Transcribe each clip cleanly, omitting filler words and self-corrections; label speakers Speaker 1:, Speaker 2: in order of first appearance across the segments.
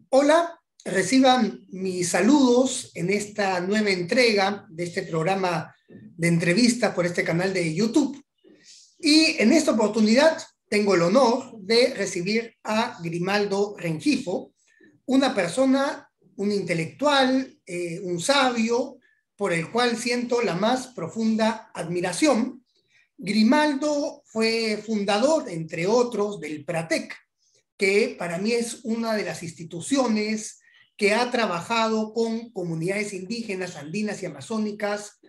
Speaker 1: Hola, reciban mis saludos en esta nueva entrega de este programa de entrevistas por este canal de YouTube. Y en esta oportunidad tengo el honor de recibir a Grimaldo Rengifo, una persona, un intelectual, un sabio, por el cual siento la más profunda admiración. Grimaldo fue fundador, entre otros, del Pratec, que para mí es una de las instituciones que ha trabajado con comunidades indígenas, andinas y amazónicas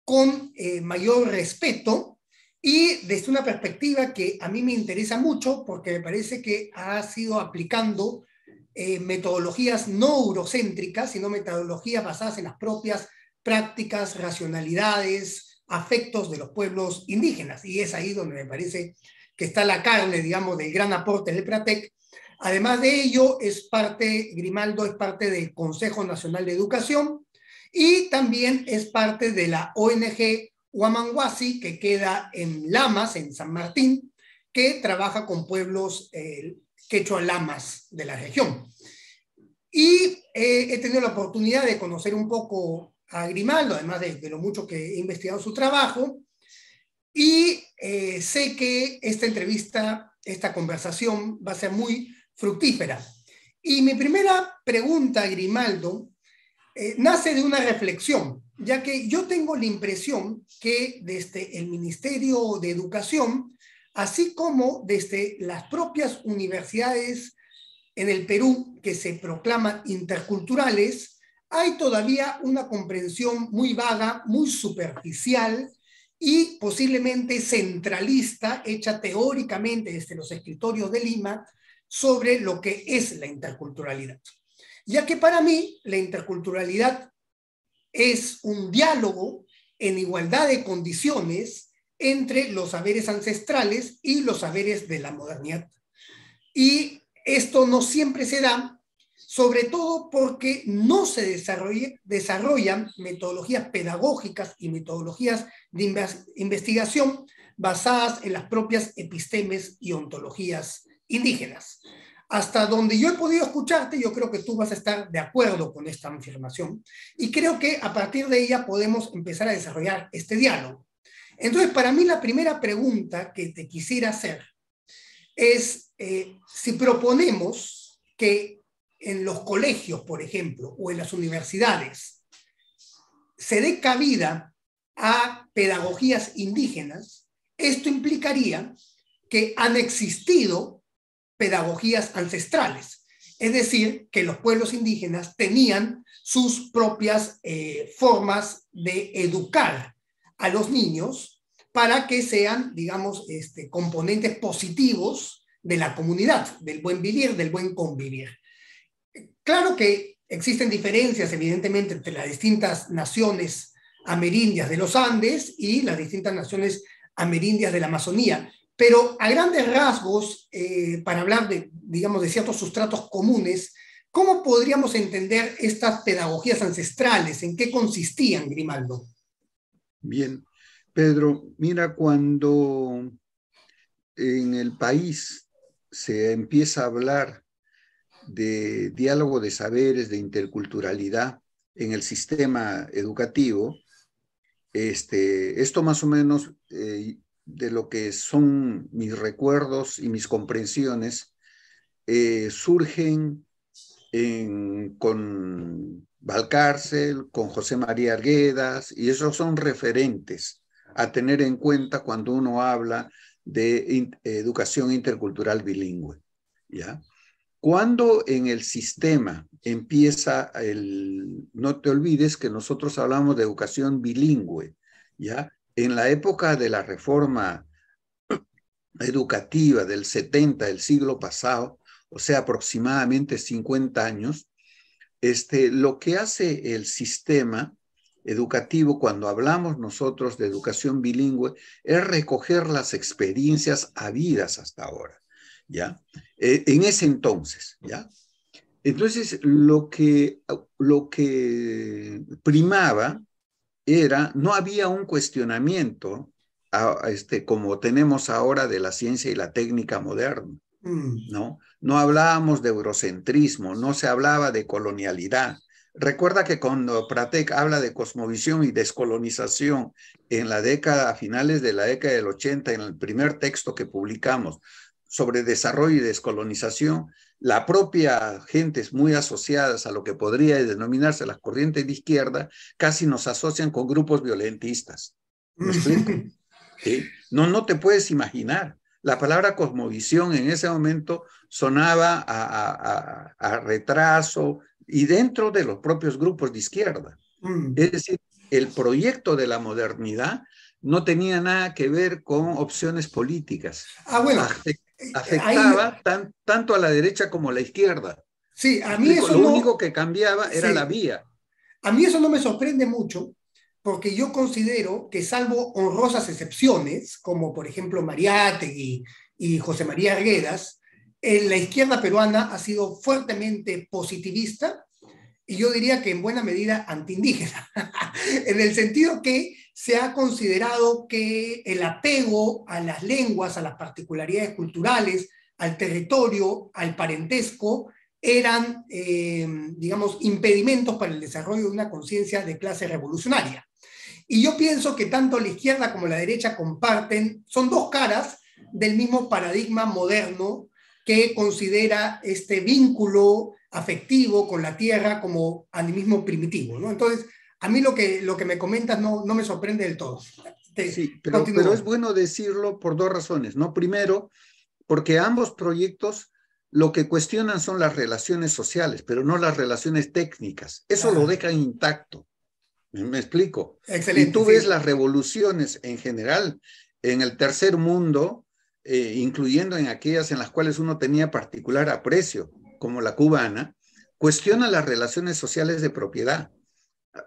Speaker 1: con mayor respeto y desde una perspectiva que a mí me interesa mucho porque me parece que ha sido aplicando metodologías no eurocéntricas, sino metodologías basadas en las propias prácticas, racionalidades, afectos de los pueblos indígenas. Y es ahí donde me parece que está la carne, digamos, del gran aporte del Pratec. Además de ello, Grimaldo es parte del Consejo Nacional de Educación y también es parte de la ONG Huamanhuasi, que queda en Lamas, en San Martín, que trabaja con pueblos quechua lamas de la región. Y he tenido la oportunidad de conocer un poco a Grimaldo, además de lo mucho que he investigado su trabajo, y sé que esta entrevista, esta conversación va a ser muy fructífera. Y mi primera pregunta, Grimaldo, nace de una reflexión, ya que yo tengo la impresión que desde el Ministerio de Educación, así como desde las propias universidades en el Perú que se proclaman interculturales, hay todavía una comprensión muy vaga, muy superficial y posiblemente centralista, hecha teóricamente desde los escritorios de Lima, sobre lo que es la interculturalidad. Ya que para mí la interculturalidad es un diálogo en igualdad de condiciones entre los saberes ancestrales y los saberes de la modernidad. Y esto no siempre se da, sobre todo porque no se desarrollan metodologías pedagógicas y metodologías de investigación basadas en las propias epistemes y ontologías indígenas. Hasta donde yo he podido escucharte, yo creo que tú vas a estar de acuerdo con esta afirmación y creo que a partir de ella podemos empezar a desarrollar este diálogo. Entonces, para mí la primera pregunta que te quisiera hacer es si proponemos que en los colegios, por ejemplo, o en las universidades, se dé cabida a pedagogías indígenas, esto implicaría que han existido pedagogías ancestrales, es decir, que los pueblos indígenas tenían sus propias formas de educar a los niños para que sean, digamos, componentes positivos de la comunidad, del buen vivir, del buen convivir. Claro que existen diferencias, evidentemente, entre las distintas naciones amerindias de los Andes y las distintas naciones amerindias de la Amazonía, pero a grandes rasgos, para hablar de, digamos, de ciertos sustratos comunes, ¿cómo podríamos entender estas pedagogías ancestrales? ¿En qué consistían, Grimaldo?
Speaker 2: Bien, Pedro, mira, cuando en el país se empieza a hablar de diálogo de saberes, de interculturalidad en el sistema educativo, esto más o menos de lo que son mis recuerdos y mis comprensiones, surgen con Valcárcel, con José María Arguedas, y esos son referentes a tener en cuenta cuando uno habla de educación intercultural bilingüe, ¿ya? Cuando en el sistema empieza no te olvides que nosotros hablamos de educación bilingüe, ¿ya? En la época de la reforma educativa del 70 del siglo pasado, o sea, aproximadamente 50 años, lo que hace el sistema educativo cuando hablamos nosotros de educación bilingüe es recoger las experiencias habidas hasta ahora, ¿ya? En ese entonces, ¿ya? Entonces, lo que primaba era, no había un cuestionamiento como tenemos ahora de la ciencia y la técnica moderna, ¿no? No hablábamos de eurocentrismo, no se hablaba de colonialidad. Recuerda que cuando Pratek habla de cosmovisión y descolonización en la década, a finales de la década del 80, en el primer texto que publicamos sobre desarrollo y descolonización, la propia gentes muy asociadas a lo que podría denominarse las corrientes de izquierda, casi nos asocian con grupos violentistas. ¿Me explico? ¿Sí? No te puedes imaginar. La palabra cosmovisión en ese momento sonaba a retraso y dentro de los propios grupos de izquierda. Es decir, el proyecto de la modernidad no tenía nada que ver con opciones políticas.
Speaker 1: Bueno,
Speaker 2: afectaba tanto a la derecha como a la izquierda.
Speaker 1: Sí, a mí eso
Speaker 2: Lo único que cambiaba era la vía.
Speaker 1: A mí eso no me sorprende mucho, porque yo considero que salvo honrosas excepciones, como por ejemplo Mariátegui y José María Arguedas, la izquierda peruana ha sido fuertemente positivista y yo diría que en buena medida antiindígena, en el sentido que se ha considerado que el apego a las lenguas, a las particularidades culturales, al territorio, al parentesco, eran, digamos, impedimentos para el desarrollo de una conciencia de clase revolucionaria. Y yo pienso que tanto la izquierda como la derecha comparten, son dos caras del mismo paradigma moderno que considera este vínculo afectivo con la tierra como animismo primitivo, ¿no? Entonces, a mí lo que me comentas no me sorprende del todo.
Speaker 2: Sí, pero es bueno decirlo por dos razones, ¿no? Primero, porque ambos proyectos lo que cuestionan son las relaciones sociales, pero no las relaciones técnicas. Eso lo dejan intacto. ¿Me explico?
Speaker 1: Excelente.
Speaker 2: Y tú ves las revoluciones en general en el tercer mundo, incluyendo en aquellas en las cuales uno tenía particular aprecio, como la cubana, cuestiona las relaciones sociales de propiedad.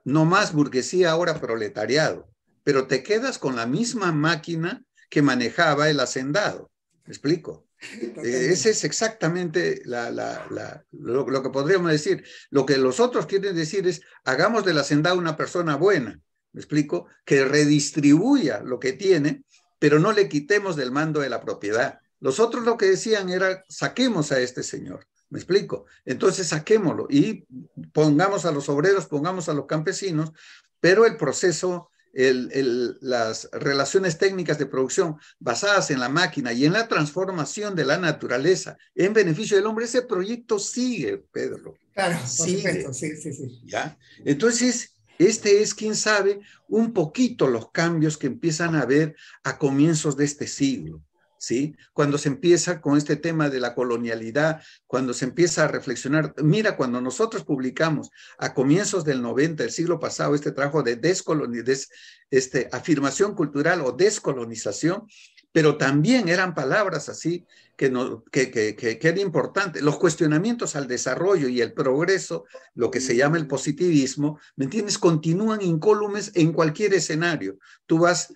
Speaker 2: No más burguesía, ahora proletariado, pero te quedas con la misma máquina que manejaba el hacendado. ¿Me explico? Ese es exactamente lo que podríamos decir. Lo que los otros quieren decir es, hagamos del hacendado una persona buena, ¿me explico? Que redistribuya lo que tiene, pero no le quitemos del mando de la propiedad. Los otros lo que decían era, saquemos a este señor, ¿me explico? Entonces saquémoslo y pongamos a los obreros, pongamos a los campesinos, pero el proceso... las relaciones técnicas de producción basadas en la máquina y en la transformación de la naturaleza en beneficio del hombre, ese proyecto sigue, Pedro.
Speaker 1: Claro,
Speaker 2: sigue.
Speaker 1: Por supuesto, sí.
Speaker 2: ¿Ya? Entonces, este es, quién sabe, un poquito los cambios que empiezan a haber a comienzos de este siglo. ¿Sí? Cuando se empieza con este tema de la colonialidad, cuando se empieza a reflexionar, mira, cuando nosotros publicamos a comienzos del 90, el siglo pasado, este trabajo de afirmación cultural o descolonización, pero también eran palabras así que era importante. Los cuestionamientos al desarrollo y el progreso, lo que se llama el positivismo, ¿me entiendes? Continúan incólumes en cualquier escenario. Tú vas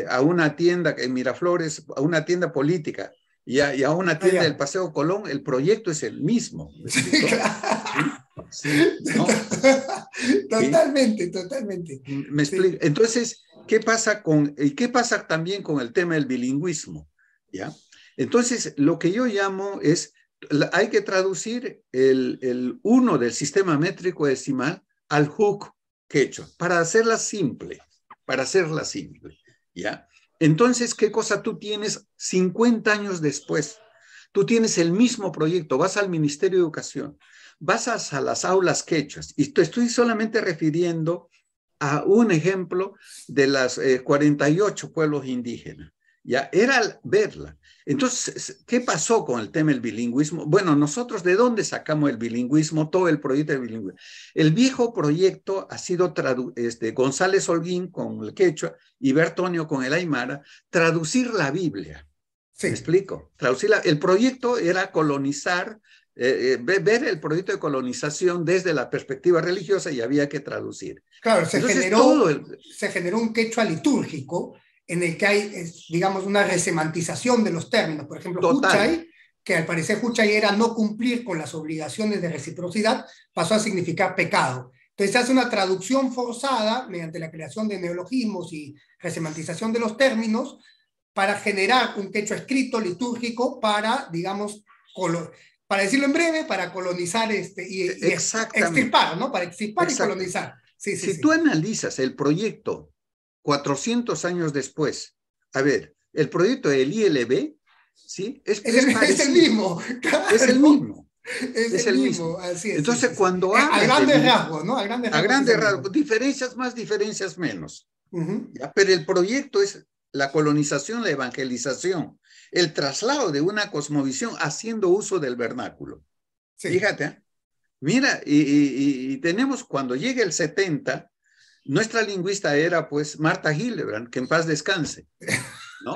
Speaker 2: a una tienda en Miraflores, a una tienda política y a una tienda del Paseo Colón, el proyecto es el mismo.
Speaker 1: Sí, claro.
Speaker 2: Sí, ¿no?
Speaker 1: Totalmente, totalmente.
Speaker 2: Me explico. Entonces, ¿qué pasa también con el tema del bilingüismo? ¿Ya? Entonces, lo que yo llamo es, hay que traducir el 1 del sistema métrico decimal al Huk quechua, para hacerla simple. ¿Ya? Entonces, ¿qué cosa tú tienes 50 años después? Tú tienes el mismo proyecto, vas al Ministerio de Educación, vas a las aulas quechuas, y te estoy solamente refiriendo a un ejemplo de las 48 pueblos indígenas. Ya era verla. Entonces, ¿qué pasó con el tema del bilingüismo? Bueno, nosotros, ¿de dónde sacamos el bilingüismo? Todo el proyecto del bilingüismo. El viejo proyecto ha sido González Holguín con el quechua y Bertonio con el aymara, traducir la Biblia. Sí. ¿Me explico? El proyecto era colonizar, ver el proyecto de colonización desde la perspectiva religiosa y había que traducir.
Speaker 1: Claro, se generó un quechua litúrgico en el que hay, digamos, una resemantización de los términos. Por ejemplo, Huchay, que al parecer Huchay era no cumplir con las obligaciones de reciprocidad, pasó a significar pecado. Entonces se hace una traducción forzada mediante la creación de neologismos y resemantización de los términos para generar un quechua escrito, litúrgico, para, digamos, para decirlo en breve, para colonizar y extirpar, ¿no? Para extirpar y colonizar. Sí, sí,
Speaker 2: si tú analizas el proyecto 400 años después, a ver, el proyecto del ILB, ¿sí? Es
Speaker 1: el mismo. Claro.
Speaker 2: Es el mismo.
Speaker 1: Es el mismo. Así es.
Speaker 2: Entonces,
Speaker 1: sí.
Speaker 2: cuando hablas
Speaker 1: a grandes rasgos, ¿no? A grandes
Speaker 2: rasgos, diferencias más, diferencias menos.
Speaker 1: Uh-huh.
Speaker 2: ¿Ya? Pero el proyecto es la colonización, la evangelización, el traslado de una cosmovisión haciendo uso del vernáculo. Sí. Fíjate, ¿eh? Mira, y tenemos, cuando llegue el 70, nuestra lingüista era pues Marta Hillebrand, que en paz descanse, ¿no?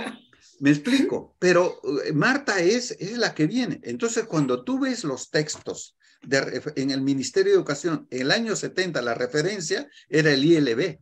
Speaker 2: Me explico, pero Marta es la que viene. Entonces, cuando tú ves los textos en el Ministerio de Educación, en el año 70, la referencia era el ILB.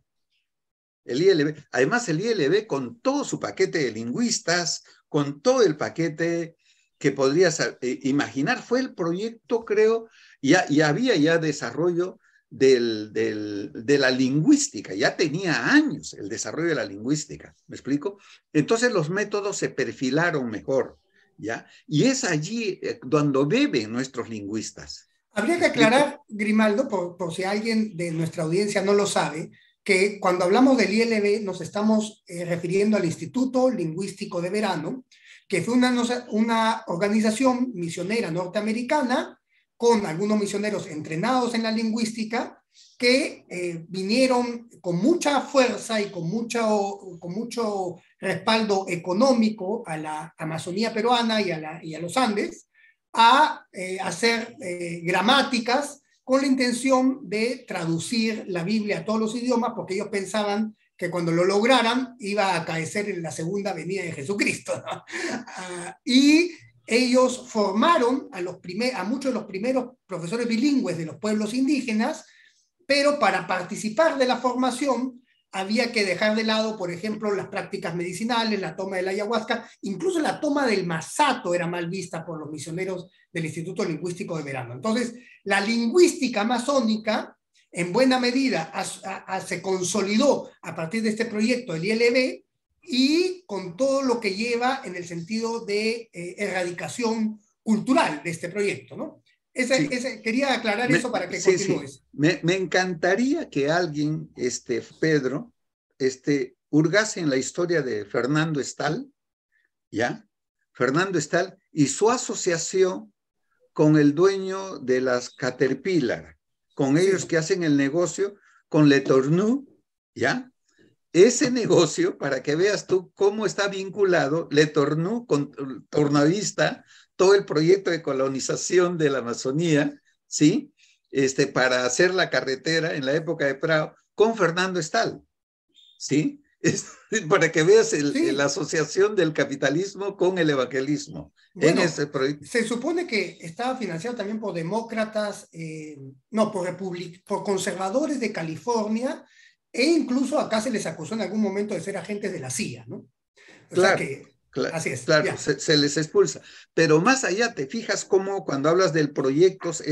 Speaker 2: El ILB. Además, el ILB con todo su paquete de lingüistas, con todo el paquete que podrías imaginar, fue el proyecto, creo, y había ya desarrollo de la lingüística, ya tenía años el desarrollo de la lingüística, ¿me explico? Entonces los métodos se perfilaron mejor, ¿ya? Y es allí donde beben nuestros lingüistas.
Speaker 1: Habría que aclarar, Grimaldo, por si alguien de nuestra audiencia no lo sabe, que cuando hablamos del ILB nos estamos refiriendo al Instituto Lingüístico de Verano, que fue una organización misionera norteamericana con algunos misioneros entrenados en la lingüística que vinieron con mucha fuerza y con mucho respaldo económico a la Amazonía peruana y a los Andes a hacer gramáticas con la intención de traducir la Biblia a todos los idiomas, porque ellos pensaban que cuando lo lograran iba a acaecer en la segunda venida de Jesucristo, ¿no? Y ellos formaron a muchos de los primeros profesores bilingües de los pueblos indígenas, pero para participar de la formación había que dejar de lado, por ejemplo, las prácticas medicinales, la toma de la ayahuasca, incluso la toma del masato era mal vista por los misioneros del Instituto Lingüístico de Verano. Entonces, la lingüística amazónica, en buena medida, se consolidó a partir de este proyecto del ILB, y con todo lo que lleva en el sentido de erradicación cultural de este proyecto, ¿no? Quería aclarar eso para que continúes.
Speaker 2: Sí. Me encantaría que alguien, Pedro, hurgase en la historia de Fernando Stahl, ¿ya? Fernando Stahl y su asociación con el dueño de las Caterpillar, con ellos que hacen el negocio con Le Tourneau, ¿ya? Ese negocio, para que veas tú cómo está vinculado Le Tourneau con Tornavista, todo el proyecto de colonización de la Amazonía, ¿sí? Para hacer la carretera en la época de Prado, con Fernando Stahl, ¿sí? Para que veas la asociación del capitalismo con el evangelismo.
Speaker 1: Bueno, en ese proyecto. Se supone que estaba financiado también por demócratas, por conservadores de California, e incluso acá se les acusó en algún momento de ser agentes de la CIA, ¿no?
Speaker 2: Claro, así es. Claro, se les expulsa. Pero más allá, te fijas cómo cuando hablas del proyectos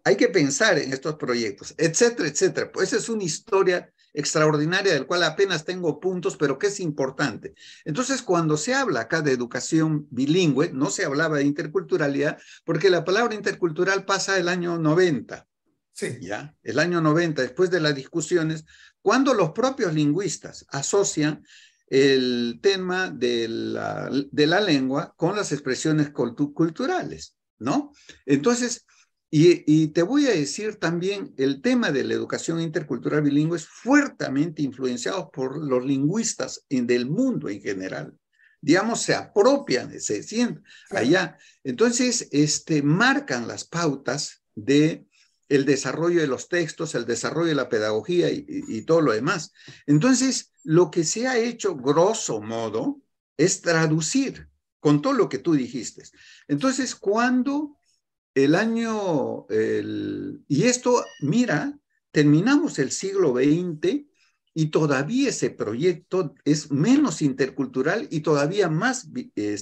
Speaker 2: hay que pensar en estos proyectos, etcétera, etcétera. Pues esa es una historia extraordinaria del cual apenas tengo puntos, pero que es importante. Entonces, cuando se habla acá de educación bilingüe, no se hablaba de interculturalidad, porque la palabra intercultural pasa el año 90. Sí. ¿Ya? El año 90, después de las discusiones, cuando los propios lingüistas asocian el tema de la lengua con las expresiones culturales, ¿no? Entonces, y te voy a decir también, el tema de la educación intercultural bilingüe es fuertemente influenciado por los lingüistas del mundo en general. Digamos, se apropian, se sienten allá. Entonces, marcan las pautas de el desarrollo de los textos, el desarrollo de la pedagogía y todo lo demás. Entonces, lo que se ha hecho, grosso modo, es traducir con todo lo que tú dijiste. Entonces, cuando y esto, mira, terminamos el siglo XX y todavía ese proyecto es menos intercultural y todavía más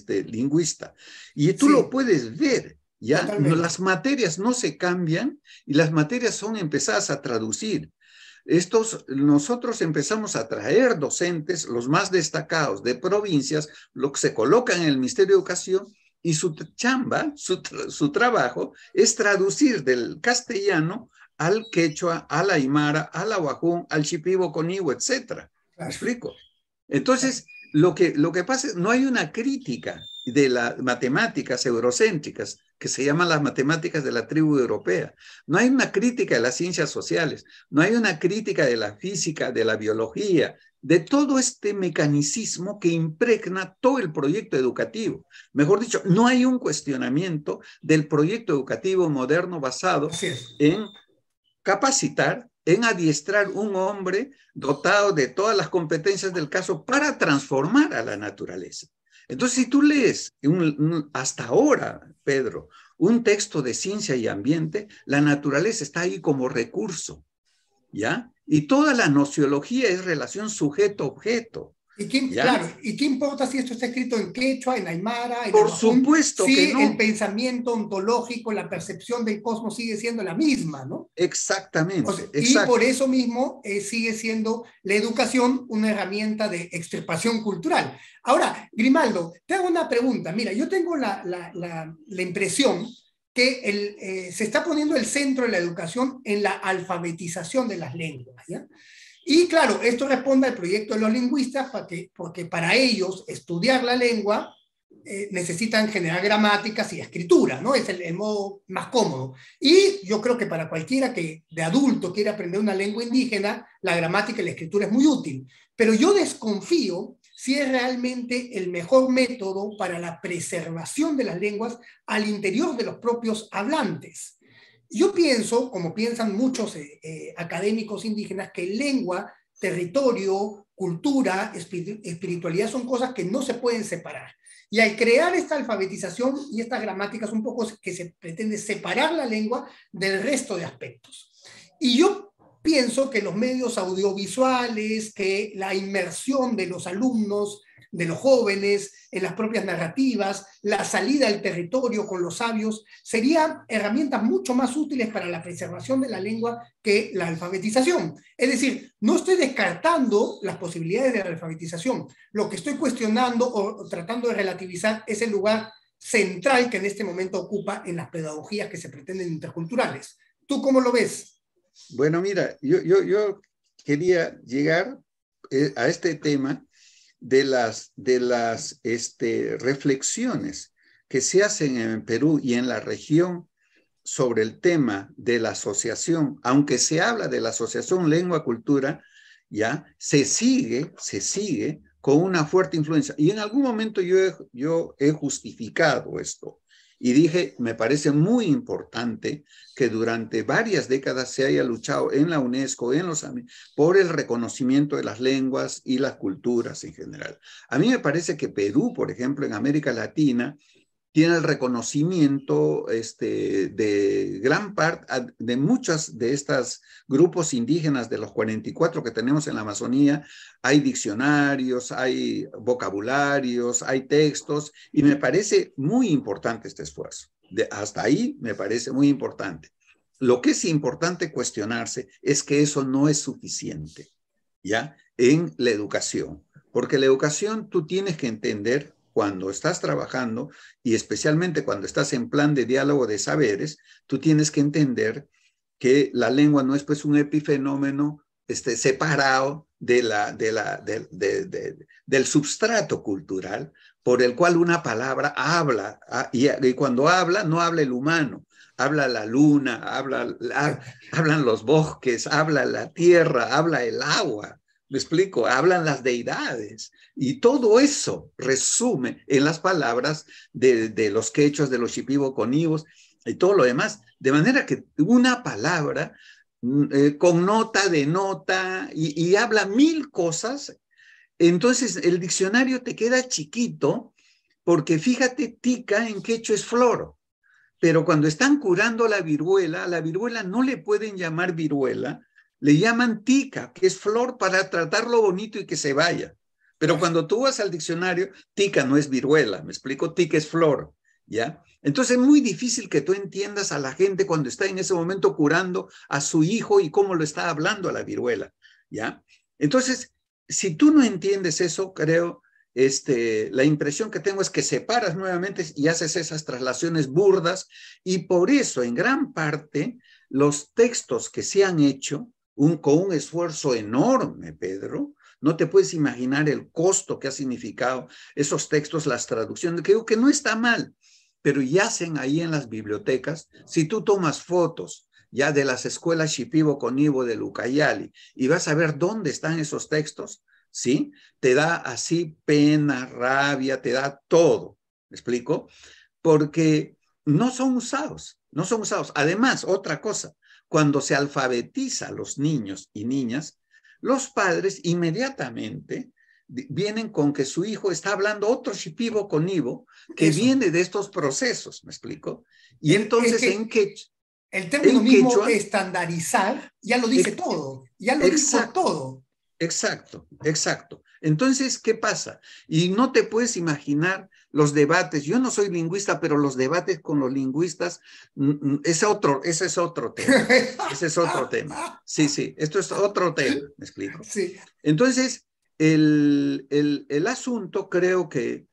Speaker 2: lingüista. Y tú lo puedes ver. ¿Ya? Las materias no se cambian y las materias son empezadas a traducir. Nosotros empezamos a traer docentes, los más destacados de provincias, lo que se colocan en el Ministerio de Educación, y su chamba, su trabajo, es traducir del castellano al quechua, al aymara, al ahuajún, al shipibo conibo, etc. ¿Me explico? Entonces, lo que pasa es que no hay una crítica de las matemáticas eurocéntricas, que se llaman las matemáticas de la tribu europea. No hay una crítica de las ciencias sociales, no hay una crítica de la física, de la biología, de todo este mecanicismo que impregna todo el proyecto educativo. Mejor dicho, no hay un cuestionamiento del proyecto educativo moderno basado en capacitar, en adiestrar un hombre dotado de todas las competencias del caso para transformar a la naturaleza. Entonces, si tú lees hasta ahora, Pedro, un texto de ciencia y ambiente, la naturaleza está ahí como recurso, ¿ya? Y toda la nociología es relación sujeto-objeto.
Speaker 1: Claro, ¿y qué importa si esto está escrito en quechua, en aymara, en
Speaker 2: Por supuesto que no.
Speaker 1: El pensamiento ontológico, la percepción del cosmos sigue siendo la misma, ¿no?
Speaker 2: Exactamente.
Speaker 1: O sea, y por eso mismo sigue siendo la educación una herramienta de extirpación cultural. Ahora, Grimaldo, te hago una pregunta. Mira, yo tengo la impresión que se está poniendo el centro de la educación en la alfabetización de las lenguas, ¿ya? Y claro, esto responde al proyecto de los lingüistas, porque para ellos estudiar la lengua necesitan generar gramáticas y escritura, ¿no? Es el modo más cómodo. Y yo creo que para cualquiera que de adulto quiera aprender una lengua indígena, la gramática y la escritura es muy útil. Pero yo desconfío si es realmente el mejor método para la preservación de las lenguas al interior de los propios hablantes. Yo pienso, como piensan muchos académicos indígenas, que lengua, territorio, cultura, espiritualidad son cosas que no se pueden separar. Y al crear esta alfabetización y estas gramáticas, un poco que se pretende separar la lengua del resto de aspectos. Y yo pienso que los medios audiovisuales, que la inmersión de los alumnos, de los jóvenes, en las propias narrativas, la salida al territorio con los sabios, serían herramientas mucho más útiles para la preservación de la lengua que la alfabetización. Es decir, no estoy descartando las posibilidades de la alfabetización. Lo que estoy cuestionando o tratando de relativizar es el lugar central que en este momento ocupa en las pedagogías que se pretenden interculturales. ¿Tú cómo lo ves?
Speaker 2: Bueno, mira, yo quería llegar a este tema de las reflexiones que se hacen en Perú y en la región sobre el tema de la asociación, aunque se habla de la asociación lengua-cultura, ya se sigue con una fuerte influencia. Y en algún momento yo he justificado esto y dije, me parece muy importante que durante varias décadas se haya luchado en la UNESCO, por el reconocimiento de las lenguas y las culturas en general. A mí me parece que Perú, por ejemplo, en América Latina, tiene el reconocimiento de gran parte, de muchos de estos grupos indígenas, de los 44 que tenemos en la Amazonía. Hay diccionarios, hay vocabularios, hay textos, y me parece muy importante este esfuerzo. Hasta ahí me parece muy importante. Lo que es importante cuestionarse es que eso no es suficiente, ¿ya? En la educación, porque la educación tú tienes que entender cuando estás trabajando y especialmente cuando estás en plan de diálogo de saberes, tú tienes que entender que la lengua no es pues un epifenómeno separado del substrato cultural por el cual una palabra habla, y cuando habla no habla el humano, habla la luna, hablan los bosques, habla la tierra, habla el agua. ¿Me explico? Hablan las deidades y todo eso resume en las palabras de los quechuas, de los shipibo-conibos y todo lo demás. De manera que una palabra connota, denota y habla mil cosas. Entonces el diccionario te queda chiquito porque fíjate, tica en quechua es flor. Pero cuando están curando la viruela no le pueden llamar viruela, le llaman tica, que es flor para tratarlo bonito y que se vaya. Pero cuando tú vas al diccionario, tica no es viruela, me explico, tica es flor, ¿ya? Entonces es muy difícil que tú entiendas a la gente cuando está en ese momento curando a su hijo y cómo lo está hablando a la viruela, ¿ya? Entonces, si tú no entiendes eso, creo, la impresión que tengo es que separas nuevamente y haces esas traslaciones burdas, y por eso, en gran parte, los textos que se han hecho con un esfuerzo enorme, Pedro, no te puedes imaginar el costo que ha significado esos textos, las traducciones, que digo que no está mal, pero yacen ahí en las bibliotecas. Si tú tomas fotos ya de las escuelas Shipibo Conibo del Ucayali y vas a ver dónde están esos textos, ¿sí? Te da así pena, rabia, te da todo, ¿me explico? Porque no son usados, no son usados. Además, otra cosa, cuando se alfabetiza a los niños y niñas, los padres inmediatamente vienen con que su hijo está hablando otro Shipibo Conibo que viene de estos procesos, ¿me explico? Y entonces
Speaker 1: el término
Speaker 2: en
Speaker 1: mismo
Speaker 2: quechua,
Speaker 1: estandarizar ya lo dice todo, ya lo dijo todo.
Speaker 2: Exacto, exacto. Entonces, ¿qué pasa? Y no te puedes imaginar los debates. Yo no soy lingüista, pero los debates con los lingüistas, ese es otro tema. Ese es otro tema. Sí, sí, esto es otro tema, ¿me explico?
Speaker 1: Sí.
Speaker 2: Entonces, el asunto creo que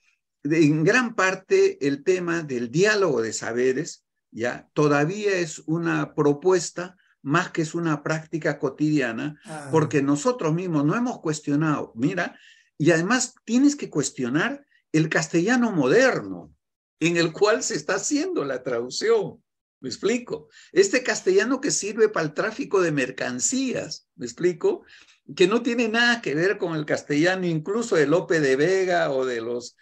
Speaker 2: en gran parte el tema del diálogo de saberes ya todavía es una propuesta más que es una práctica cotidiana, porque nosotros mismos no hemos cuestionado, mira, y además tienes que cuestionar el castellano moderno en el cual se está haciendo la traducción. ¿Me explico? Este castellano que sirve para el tráfico de mercancías, ¿me explico? Que no tiene nada que ver con el castellano incluso de Lope de Vega o de los,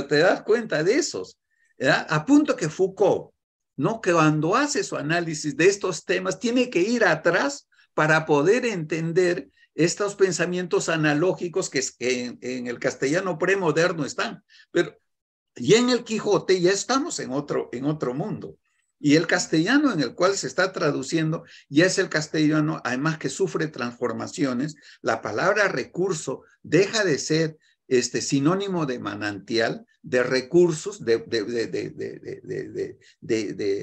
Speaker 2: ¿te das cuenta de esos? ¿Ya? A punto que Foucault, ¿no? Que cuando hace su análisis de estos temas, tiene que ir atrás para poder entender estos pensamientos analógicos que en el castellano premoderno están. Pero ya en el Quijote ya estamos en otro mundo. Y el castellano en el cual se está traduciendo ya es el castellano, además que sufre transformaciones. La palabra recurso deja de ser sinónimo de manantial, de recursos, de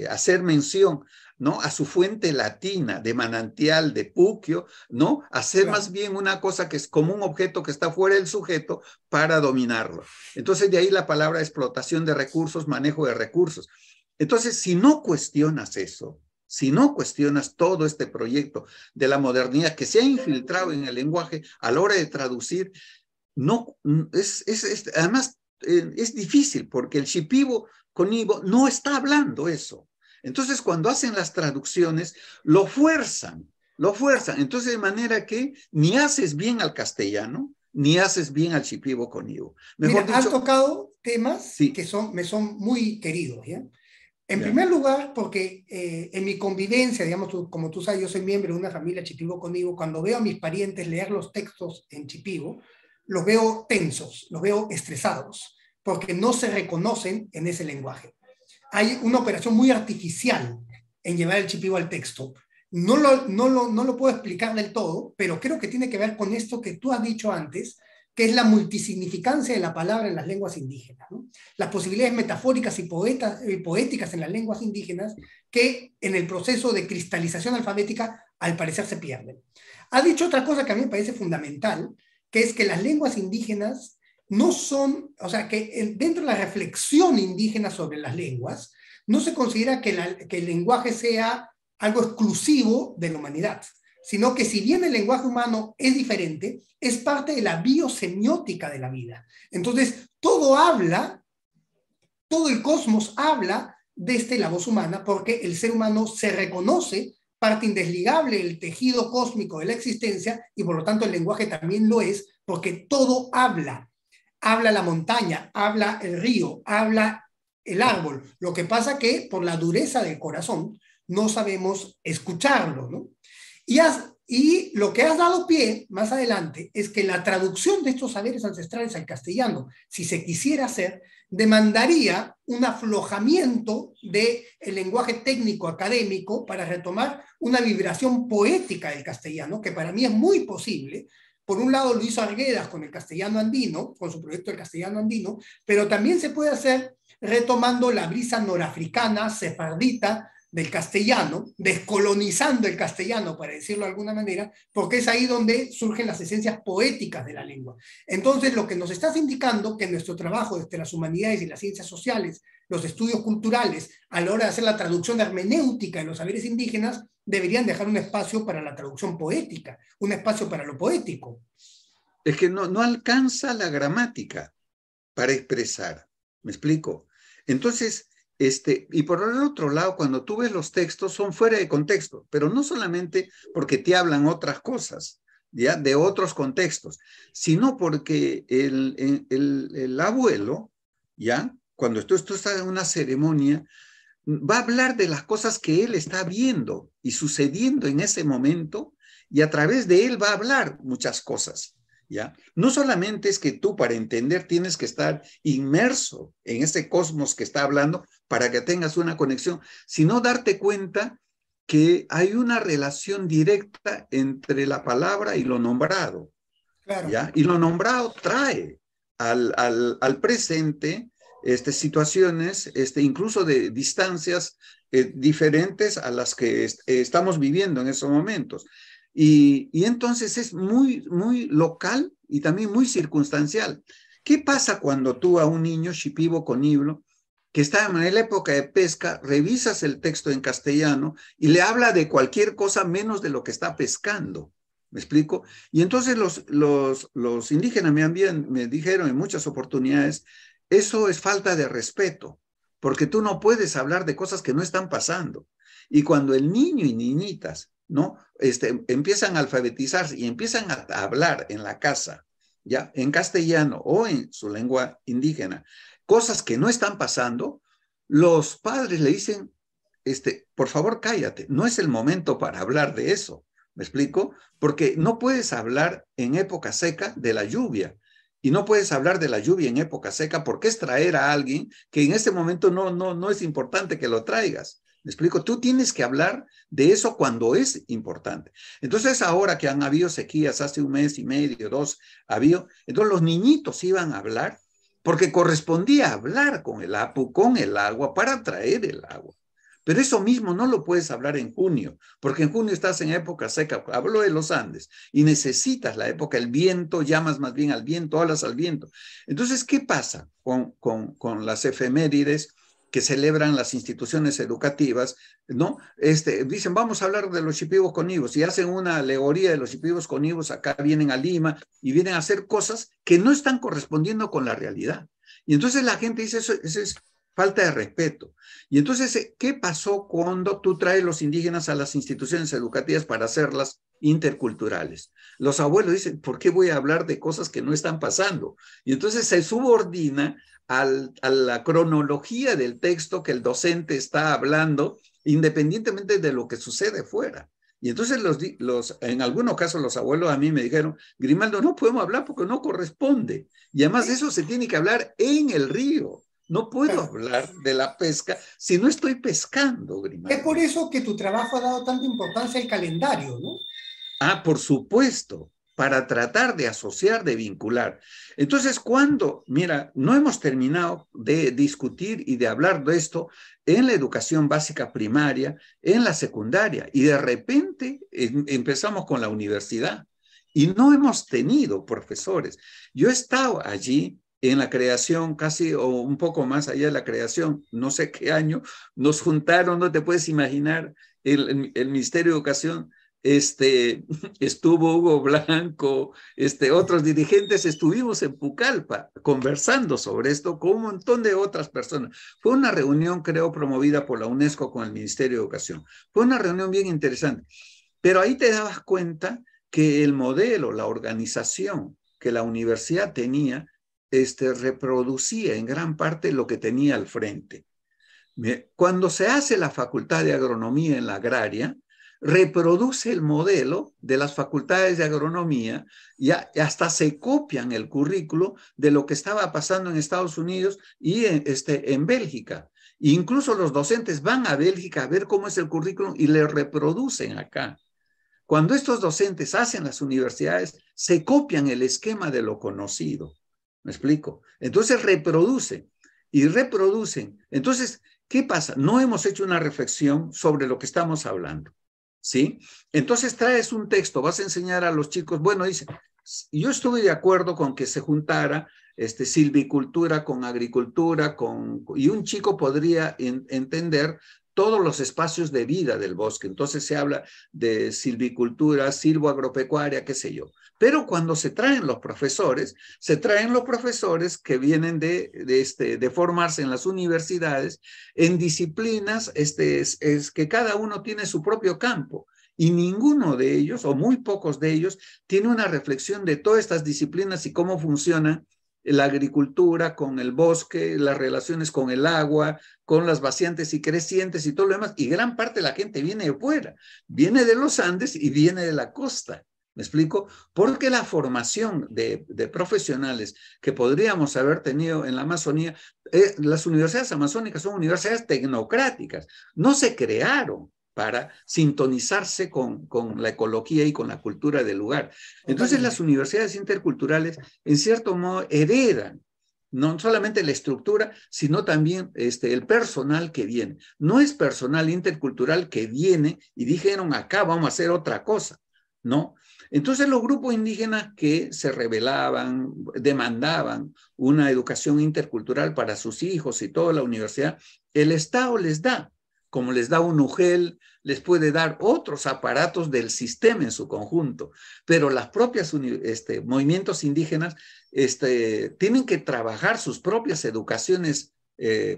Speaker 2: hacer mención, ¿no? A su fuente latina, de manantial, de puquio, ¿no? Hacer más bien una cosa que es como un objeto que está fuera del sujeto para dominarlo. Entonces de ahí la palabra explotación de recursos, manejo de recursos. Entonces, si no cuestionas eso, si no cuestionas todo este proyecto de la modernidad que se ha infiltrado en el lenguaje a la hora de traducir, no, además es difícil porque el Shipibo Conibo no está hablando eso. Entonces, cuando hacen las traducciones, lo fuerzan. Entonces, de manera que ni haces bien al castellano, ni haces bien al Shipibo Conibo.
Speaker 1: Mira, has tocado temas
Speaker 2: sí,
Speaker 1: que me son muy queridos, ¿ya? En primer lugar, porque en mi convivencia, digamos, como tú sabes, yo soy miembro de una familia Shipibo Conibo, cuando veo a mis parientes leer los textos en Shipibo, los veo tensos, los veo estresados, porque no se reconocen en ese lenguaje. Hay una operación muy artificial en llevar el Shipibo al texto. No lo puedo explicar del todo, pero creo que tiene que ver con esto que tú has dicho antes, que es la multisignificancia de la palabra en las lenguas indígenas, ¿no? Las posibilidades metafóricas y poéticas en las lenguas indígenas que en el proceso de cristalización alfabética al parecer se pierden. Ha dicho otra cosa que a mí me parece fundamental, que es que las lenguas indígenas no son, o sea, que dentro de la reflexión indígena sobre las lenguas, no se considera que el lenguaje sea algo exclusivo de la humanidad, sino que si bien el lenguaje humano es diferente, es parte de la biosemiótica de la vida. Entonces, todo el cosmos habla desde la voz humana, porque el ser humano se reconoce parte indesligable del tejido cósmico de la existencia, y por lo tanto el lenguaje también lo es, porque todo habla. Habla la montaña, habla el río, habla el árbol. Lo que pasa que por la dureza del corazón no sabemos escucharlo, ¿no? Y lo que has dado pie más adelante es que la traducción de estos saberes ancestrales al castellano, si se quisiera hacer, demandaría un aflojamiento del lenguaje técnico académico para retomar una vibración poética del castellano, que para mí es muy posible. Por un lado lo hizo Arguedas con el castellano andino, con su proyecto del castellano andino, pero también se puede hacer retomando la brisa norafricana, sefardita, del castellano, descolonizando el castellano, para decirlo de alguna manera, porque es ahí donde surgen las esencias poéticas de la lengua. Entonces, lo que nos estás indicando, que nuestro trabajo desde las humanidades y las ciencias sociales, los estudios culturales, a la hora de hacer la traducción hermenéutica de los saberes indígenas, deberían dejar un espacio para la traducción poética, un espacio para lo poético.
Speaker 2: Es que no alcanza la gramática para expresar. ¿Me explico? Entonces, y por el otro lado, cuando tú ves los textos, son fuera de contexto, pero no solamente porque te hablan otras cosas, ¿ya? De otros contextos, sino porque el abuelo, ¿ya? Cuando tú estás en una ceremonia, va a hablar de las cosas que él está viendo y sucediendo en ese momento, y a través de él va a hablar muchas cosas. ¿Ya? No solamente es que tú para entender tienes que estar inmerso en ese cosmos que está hablando para que tengas una conexión, sino darte cuenta que hay una relación directa entre la palabra y lo nombrado. Claro. ¿Ya? Y lo nombrado trae al presente situaciones, incluso de distancias diferentes a las que estamos viviendo en esos momentos. Y entonces es muy, muy local y también muy circunstancial. ¿Qué pasa cuando tú a un niño shipibo coniblo que está en la época de pesca, revisas el texto en castellano y le habla de cualquier cosa menos de lo que está pescando? ¿Me explico? Y entonces los indígenas me dijeron en muchas oportunidades, eso es falta de respeto, porque tú no puedes hablar de cosas que no están pasando. Y cuando el niño y niñitas, ¿no? Empiezan a alfabetizarse y empiezan a hablar en la casa, ya, en castellano o en su lengua indígena, cosas que no están pasando, los padres le dicen, por favor, cállate, no es el momento para hablar de eso. ¿Me explico? Porque no puedes hablar en época seca de la lluvia. Y no puedes hablar de la lluvia en época seca porque es traer a alguien que en este momento no es importante que lo traigas. ¿Me explico? Tú tienes que hablar de eso cuando es importante. Entonces, ahora que han habido sequías, hace un mes y medio, 2, entonces los niñitos iban a hablar porque correspondía hablar con el apu, con el agua, para traer el agua. Pero eso mismo no lo puedes hablar en junio, porque en junio estás en época seca. Hablo de los Andes y necesitas la época, el viento, llamas más bien al viento, hablas al viento. Entonces, ¿qué pasa con las efemérides que celebran las instituciones educativas? ¿No? Dicen, vamos a hablar de los shipibos conibos, y hacen una alegoría de los shipibos conibos, acá vienen a Lima y vienen a hacer cosas que no están correspondiendo con la realidad. Y entonces la gente dice, eso es falta de respeto. Y entonces, ¿qué pasó cuando tú traes los indígenas a las instituciones educativas para hacerlas interculturales? Los abuelos dicen, ¿por qué voy a hablar de cosas que no están pasando? Y entonces se subordina a la cronología del texto que el docente está hablando, independientemente de lo que sucede fuera. Y entonces en algunos casos los abuelos a mí me dijeron, Grimaldo, no podemos hablar porque no corresponde. Y además de eso se tiene que hablar en el río. No puedo hablar de la pesca si no estoy pescando, Grimaldo.
Speaker 1: Es por eso que tu trabajo ha dado tanta importancia al calendario, ¿no?
Speaker 2: Ah, por supuesto, para tratar de asociar, de vincular. Entonces, mira, no hemos terminado de discutir y de hablar de esto en la educación básica primaria, en la secundaria, y de repente empezamos con la universidad y no hemos tenido profesores. Yo he estado allí en la creación, casi o un poco más allá de la creación, no sé qué año, nos juntaron, no te puedes imaginar, el Ministerio de Educación, estuvo Hugo Blanco, otros dirigentes, estuvimos en Pucallpa conversando sobre esto con un montón de otras personas. Fue una reunión, creo, promovida por la UNESCO con el Ministerio de Educación. Fue una reunión bien interesante, pero ahí te dabas cuenta que el modelo, la organización que la universidad tenía, reproducía en gran parte lo que tenía al frente. Cuando se hace la Facultad de Agronomía en la agraria, reproduce el modelo de las facultades de agronomía y hasta se copian el currículo de lo que estaba pasando en Estados Unidos y en Bélgica. E incluso los docentes van a Bélgica a ver cómo es el currículum y le reproducen acá. Cuando estos docentes hacen las universidades, se copian el esquema de lo conocido. ¿Me explico? Entonces reproducen. y reproducen. Entonces, ¿qué pasa? No hemos hecho una reflexión sobre lo que estamos hablando, ¿sí? Entonces traes un texto, vas a enseñar a los chicos, bueno, dice, yo estuve de acuerdo con que se juntara silvicultura con agricultura, y un chico podría entender todos los espacios de vida del bosque. Entonces se habla de silvicultura, silvoagropecuaria, qué sé yo. Pero cuando se traen los profesores que vienen de formarse en las universidades en disciplinas es que cada uno tiene su propio campo. Y ninguno de ellos, o muy pocos de ellos, tiene una reflexión de todas estas disciplinas y cómo funcionan la agricultura con el bosque, las relaciones con el agua, con las vaciantes y crecientes y todo lo demás. Y gran parte de la gente viene de fuera, viene de los Andes y viene de la costa. ¿Me explico? Porque la formación de profesionales que podríamos haber tenido en la Amazonía, las universidades amazónicas son universidades tecnocráticas, no se crearon para sintonizarse con la ecología y con la cultura del lugar. Entonces las universidades interculturales, en cierto modo, heredan no solamente la estructura, sino también el personal que viene. No es personal intercultural que viene y dijeron, acá vamos a hacer otra cosa, ¿no? Entonces los grupos indígenas que se rebelaban, demandaban una educación intercultural para sus hijos y toda la universidad, el Estado les da, como les da un UGEL, les puede dar otros aparatos del sistema en su conjunto, pero las propias movimientos indígenas tienen que trabajar sus propias educaciones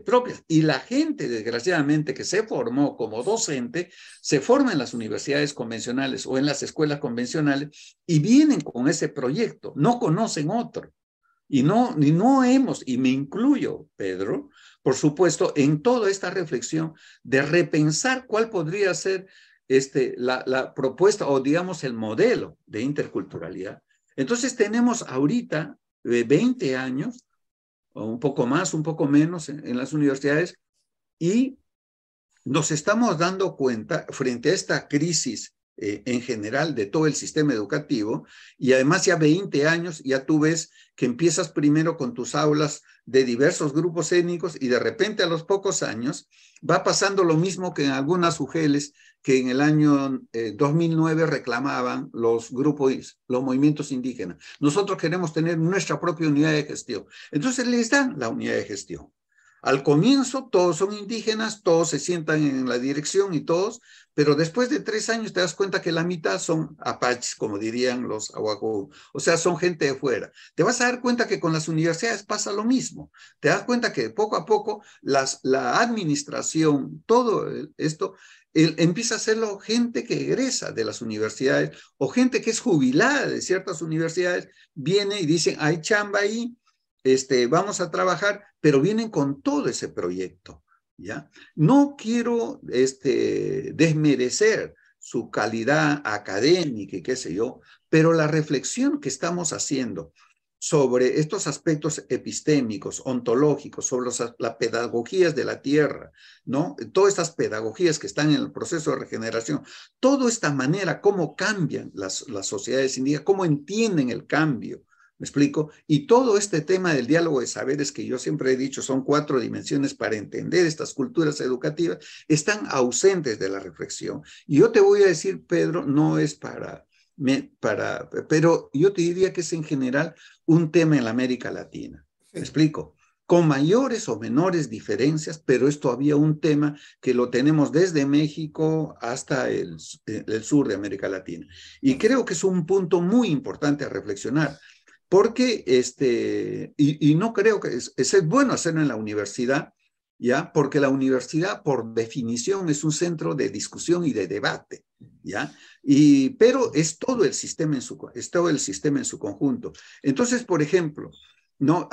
Speaker 2: propias. Y la gente, desgraciadamente, que se formó como docente, se forma en las universidades convencionales o en las escuelas convencionales y vienen con ese proyecto, no conocen otro. Y me incluyo, Pedro, por supuesto, en toda esta reflexión de repensar cuál podría ser la propuesta o, digamos, el modelo de interculturalidad. Entonces tenemos ahorita 20 años, o un poco más, un poco menos en las universidades, y nos estamos dando cuenta frente a esta crisis en general de todo el sistema educativo, y además ya 20 años, ya tú ves que empiezas primero con tus aulas de diversos grupos étnicos y de repente a los pocos años va pasando lo mismo que en algunas UGELs que en el año 2009 reclamaban los grupos, los movimientos indígenas. Nosotros queremos tener nuestra propia unidad de gestión. Entonces les dan la unidad de gestión. Al comienzo todos son indígenas, todos se sientan en la dirección y todos, pero después de 3 años te das cuenta que la mitad son apaches, como dirían los aguajó, o sea, son gente de fuera. Te vas a dar cuenta que con las universidades pasa lo mismo. Te das cuenta que poco a poco la administración, todo esto, empieza a hacerlo gente que egresa de las universidades o gente que es jubilada de ciertas universidades, viene y dicen, hay chamba ahí, vamos a trabajar, pero vienen con todo ese proyecto, ¿ya? No quiero desmerecer su calidad académica y qué sé yo, pero la reflexión que estamos haciendo sobre estos aspectos epistémicos, ontológicos, sobre las pedagogías de la tierra, ¿no? Todas estas pedagogías que están en el proceso de regeneración, toda esta manera, cómo cambian las sociedades indígenas, cómo entienden el cambio, ¿me explico? Y todo este tema del diálogo de saberes que yo siempre he dicho son 4 dimensiones para entender estas culturas educativas, están ausentes de la reflexión. Y yo te voy a decir, Pedro, no es pero yo te diría que es en general un tema en la América Latina. ¿Me explico? Con mayores o menores diferencias, pero es todavía un tema que lo tenemos desde México hasta el sur de América Latina. Y creo que es un punto muy importante a reflexionar. Porque, y no creo que es bueno hacerlo en la universidad, ¿ya? Porque la universidad, por definición, es un centro de discusión y de debate, ¿ya? Pero es todo el sistema en su conjunto. Entonces, por ejemplo, no,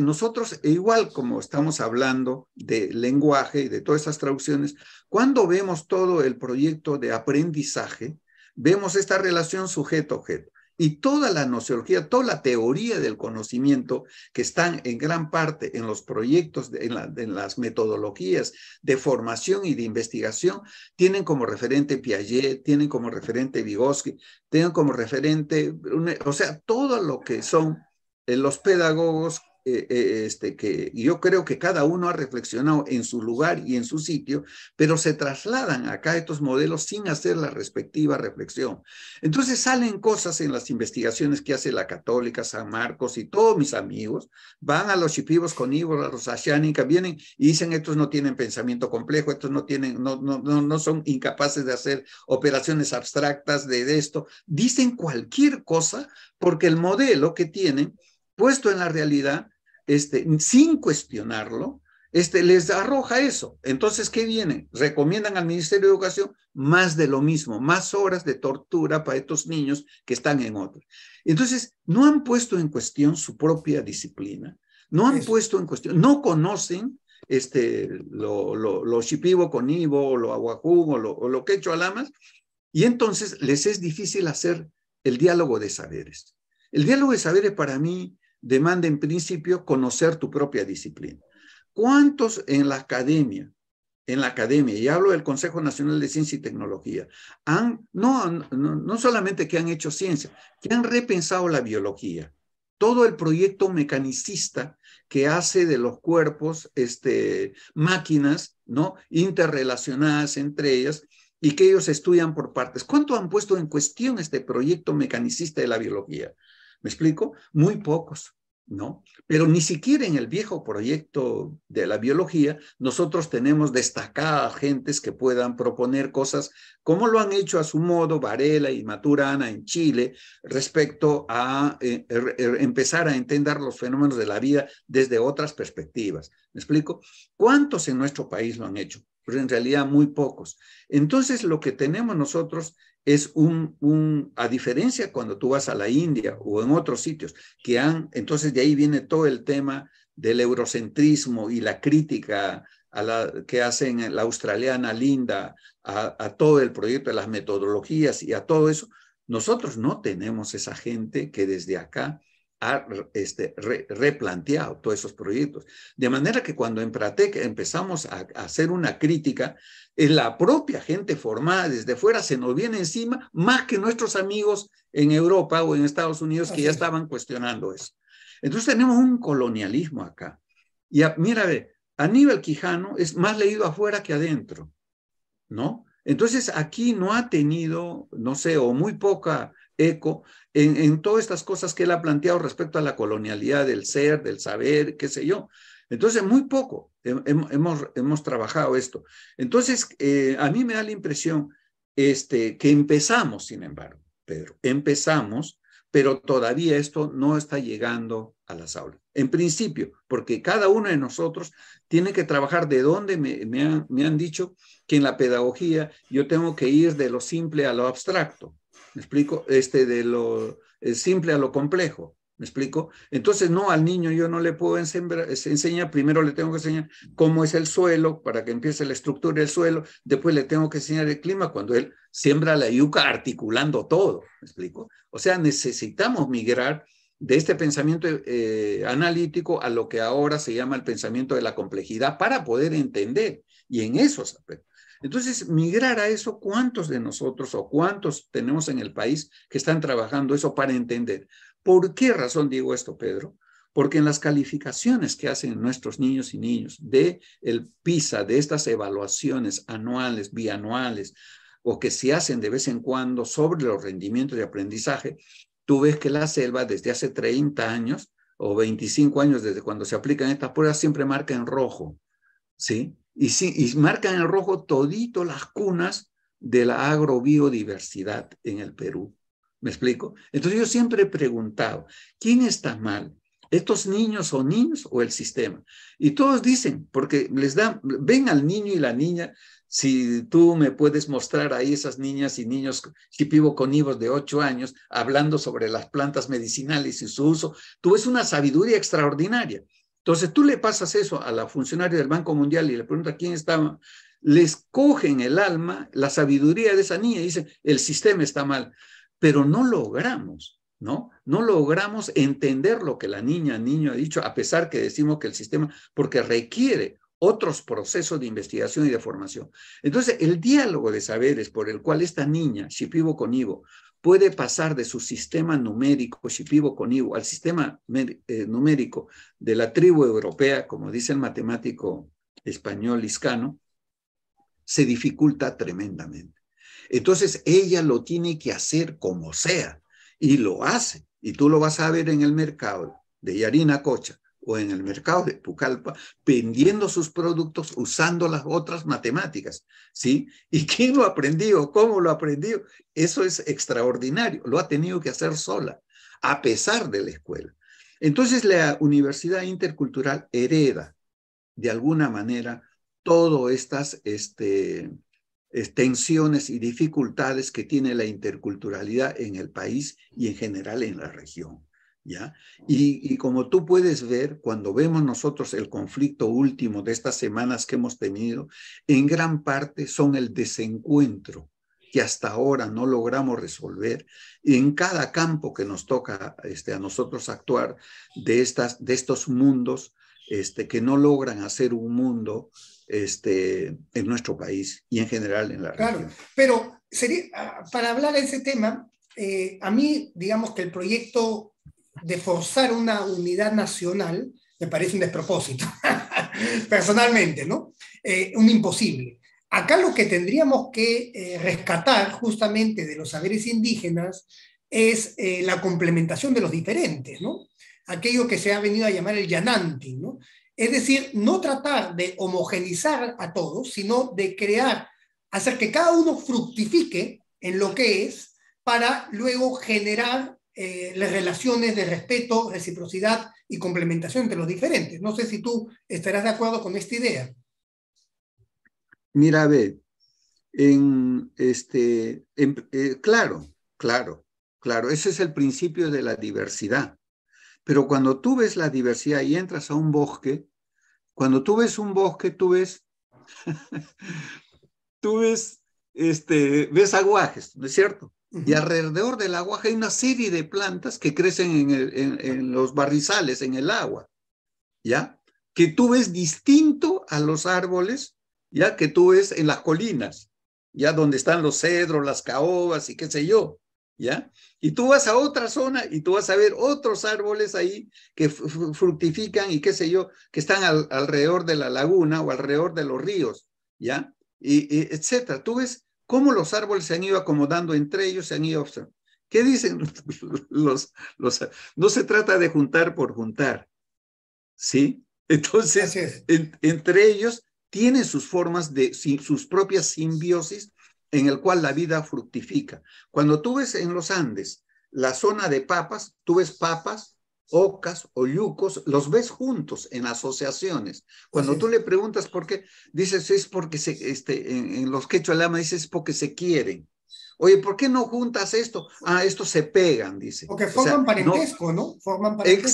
Speaker 2: nosotros, igual como estamos hablando de lenguaje y de todas esas traducciones, cuando vemos todo el proyecto de aprendizaje, vemos esta relación sujeto-objeto. Y toda la nociología, toda la teoría del conocimiento que están en gran parte en los proyectos, en las metodologías de formación y de investigación, tienen como referente Piaget, tienen como referente Vygotsky, tienen como referente, o sea, todo lo que son los pedagogos que yo creo que cada uno ha reflexionado en su lugar y en su sitio, pero se trasladan acá estos modelos sin hacer la respectiva reflexión. Entonces salen cosas en las investigaciones que hace la Católica, San Marcos y todos mis amigos, van a los Shipibos con Ivo, a los Ashánica, vienen y dicen estos no tienen pensamiento complejo, estos no son incapaces de hacer operaciones abstractas de esto, dicen cualquier cosa porque el modelo que tienen puesto en la realidad, sin cuestionarlo, les arroja eso. Entonces, ¿qué viene? Recomiendan al Ministerio de Educación más de lo mismo, más horas de tortura para estos niños que están en otro. Entonces, no han puesto en cuestión su propia disciplina, no han puesto en cuestión, no conocen lo Shipibo con Ivo, o lo Aguajún, o lo Quechua Lamas, y entonces les es difícil hacer el diálogo de saberes. El diálogo de saberes para mí demanda en principio conocer tu propia disciplina. ¿Cuántos en la academia, y hablo del Consejo Nacional de Ciencia y Tecnología, no solamente que han hecho ciencia, que han repensado la biología? Todo el proyecto mecanicista que hace de los cuerpos máquinas, ¿no?, interrelacionadas entre ellas, y que ellos estudian por partes. ¿Cuánto han puesto en cuestión este proyecto mecanicista de la biología? ¿Me explico? Muy pocos, ¿no? Pero ni siquiera en el viejo proyecto de la biología nosotros tenemos destacadas gentes que puedan proponer cosas como lo han hecho a su modo Varela y Maturana en Chile respecto a empezar a entender los fenómenos de la vida desde otras perspectivas. ¿Me explico? ¿Cuántos en nuestro país lo han hecho? Pero en realidad muy pocos. Entonces lo que tenemos nosotros es a diferencia cuando tú vas a la India o en otros sitios, entonces de ahí viene todo el tema del eurocentrismo y la crítica que hacen la australiana Linda a todo el proyecto de las metodologías y a todo eso. Nosotros no tenemos esa gente que desde acá ha replanteado todos esos proyectos. De manera que cuando en Pratec empezamos a hacer una crítica, la propia gente formada desde fuera se nos viene encima más que nuestros amigos en Europa o en Estados Unidos que ya estaban cuestionando eso. Entonces tenemos un colonialismo acá. Y mira, Aníbal Quijano es más leído afuera que adentro, ¿no? Entonces aquí no ha tenido, no sé, o muy poca eco en todas estas cosas que él ha planteado respecto a la colonialidad del ser, del saber, qué sé yo. Entonces, muy poco hemos trabajado esto. Entonces, a mí me da la impresión que empezamos, sin embargo, Pedro, empezamos, pero todavía esto no está llegando a las aulas. En principio, porque cada uno de nosotros tiene que trabajar de donde me han dicho que en la pedagogía yo tengo que ir de lo simple a lo abstracto. ¿Me explico? De lo simple a lo complejo. ¿Me explico? Entonces, no, al niño yo no le puedo enseñar, primero le tengo que enseñar cómo es el suelo para que empiece la estructura del suelo, después le tengo que enseñar el clima cuando él siembra la yuca articulando todo. ¿Me explico? O sea, necesitamos migrar de este pensamiento analítico a lo que ahora se llama el pensamiento de la complejidad para poder entender, y en esos aspectos. Entonces, migrar a eso, ¿cuántos de nosotros o cuántos tenemos en el país que están trabajando eso para entender? ¿Por qué razón digo esto, Pedro? Porque en las calificaciones que hacen nuestros niños y niñas de el PISA, de estas evaluaciones anuales, bianuales, o que se hacen de vez en cuando sobre los rendimientos de aprendizaje, tú ves que la selva desde hace 30 años o 25 años desde cuando se aplican estas pruebas siempre marca en rojo, ¿sí? Y marcan en rojo todito las cunas de la agrobiodiversidad en el Perú. ¿Me explico? Entonces yo siempre he preguntado, ¿quién está mal? ¿Estos niños o el sistema? Y todos dicen, porque ven al niño y la niña, si tú me puedes mostrar ahí esas niñas y niños shipibo-conivos de 8 años hablando sobre las plantas medicinales y su uso, tú ves una sabiduría extraordinaria. Entonces tú le pasas eso a la funcionaria del Banco Mundial y le preguntas quién estaba, les cogen el alma, la sabiduría de esa niña y dicen, el sistema está mal. Pero no logramos, ¿no? No logramos entender lo que la niño ha dicho, a pesar que decimos que el sistema, porque requiere otros procesos de investigación y de formación. Entonces, el diálogo de saberes por el cual esta niña, Shipibo-Conivo, puede pasar de su sistema numérico, Shipibo Conibo, al sistema numérico de la tribu europea, como dice el matemático español Liscano, se dificulta tremendamente. Entonces ella lo tiene que hacer como sea, y lo hace. Y tú lo vas a ver en el mercado de Yarinacocha o en el mercado de Pucallpa, vendiendo sus productos usando las otras matemáticas, ¿sí? ¿Y quién lo aprendió? ¿Cómo lo aprendió? Eso es extraordinario. Lo ha tenido que hacer sola, a pesar de la escuela. Entonces la Universidad Intercultural hereda, de alguna manera, todas estas tensiones y dificultades que tiene la interculturalidad en el país y en general en la región, ¿ya? Y como tú puedes ver, cuando vemos nosotros el conflicto último de estas semanas que hemos tenido, en gran parte son el desencuentro que hasta ahora no logramos resolver en cada campo que nos toca a nosotros actuar de estos mundos que no logran hacer un mundo en nuestro país y en general en la región.
Speaker 1: Claro, pero para hablar de ese tema, a mí, digamos que el proyecto de forzar una unidad nacional me parece un despropósito, personalmente, ¿no? Un imposible. Acá lo que tendríamos que rescatar justamente de los saberes indígenas es la complementación de los diferentes, ¿no? Aquello que se ha venido a llamar el yananti, ¿no? Es decir, no tratar de homogenizar a todos, sino de hacer que cada uno fructifique en lo que es para luego generar las relaciones de respeto, reciprocidad y complementación entre los diferentes. No sé si tú estarás de acuerdo con esta idea.
Speaker 2: Mira, ve, claro, ese es el principio de la diversidad. Pero cuando tú ves la diversidad y entras a un bosque, cuando tú ves un bosque, tú ves ves aguajes, ¿no es cierto? Y alrededor del aguaje hay una serie de plantas que crecen en los barrizales, en el agua, ¿ya? Que tú ves distinto a los árboles, ¿ya? Que tú ves en las colinas, ¿ya? Donde están los cedros, las caobas y qué sé yo, ¿ya? Y tú vas a otra zona y tú vas a ver otros árboles ahí que fructifican y qué sé yo, que están alrededor de la laguna o alrededor de los ríos, ¿ya? Etcétera. Tú ves cómo los árboles se han ido acomodando entre ellos, se han ido observando. ¿Qué dicen no se trata de juntar por juntar, ¿sí? Entonces, entre ellos tienen sus formas sus propias simbiosis en el cual la vida fructifica. Cuando tú ves en los Andes la zona de papas, tú ves papas, ocas o yucos, los ves juntos en asociaciones. Cuando tú le preguntas por qué, dices, es porque en los quechua lama dices, es porque se quieren. Oye, ¿por qué no juntas esto? Ah, estos se pegan, dice.
Speaker 1: Porque forman parentesco, ¿no? Forman
Speaker 2: parentesco.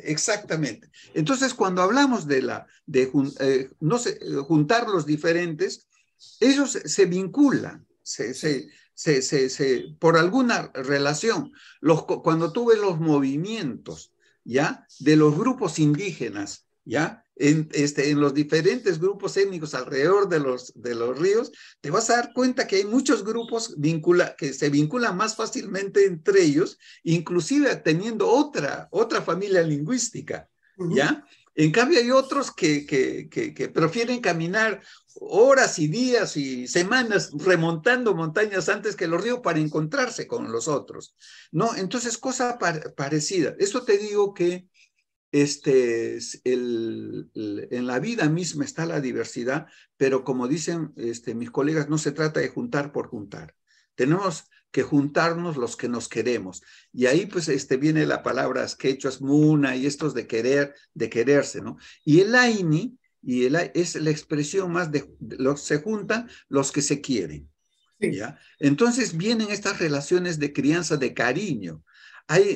Speaker 2: Exactamente. Entonces, cuando hablamos juntar los diferentes, ellos se vinculan, por alguna relación. Cuando tú ves los movimientos, ¿ya? De los grupos indígenas, ¿ya? En los diferentes grupos étnicos alrededor de los ríos, te vas a dar cuenta que hay muchos grupos que se vinculan más fácilmente entre ellos, inclusive teniendo otra familia lingüística, ¿ya? En cambio hay otros que prefieren caminar horas y días y semanas remontando montañas antes que los ríos para encontrarse con los otros, ¿no? Entonces, cosa parecida. Eso te digo que en la vida misma está la diversidad, pero como dicen mis colegas, no se trata de juntar por juntar. Tenemos que juntarnos los que nos queremos. Y ahí pues viene la palabra quechuas, muna y estos de quererse, ¿no? Y el aini, es la expresión más se juntan los que se quieren, ¿ya? Entonces vienen estas relaciones de crianza, de cariño.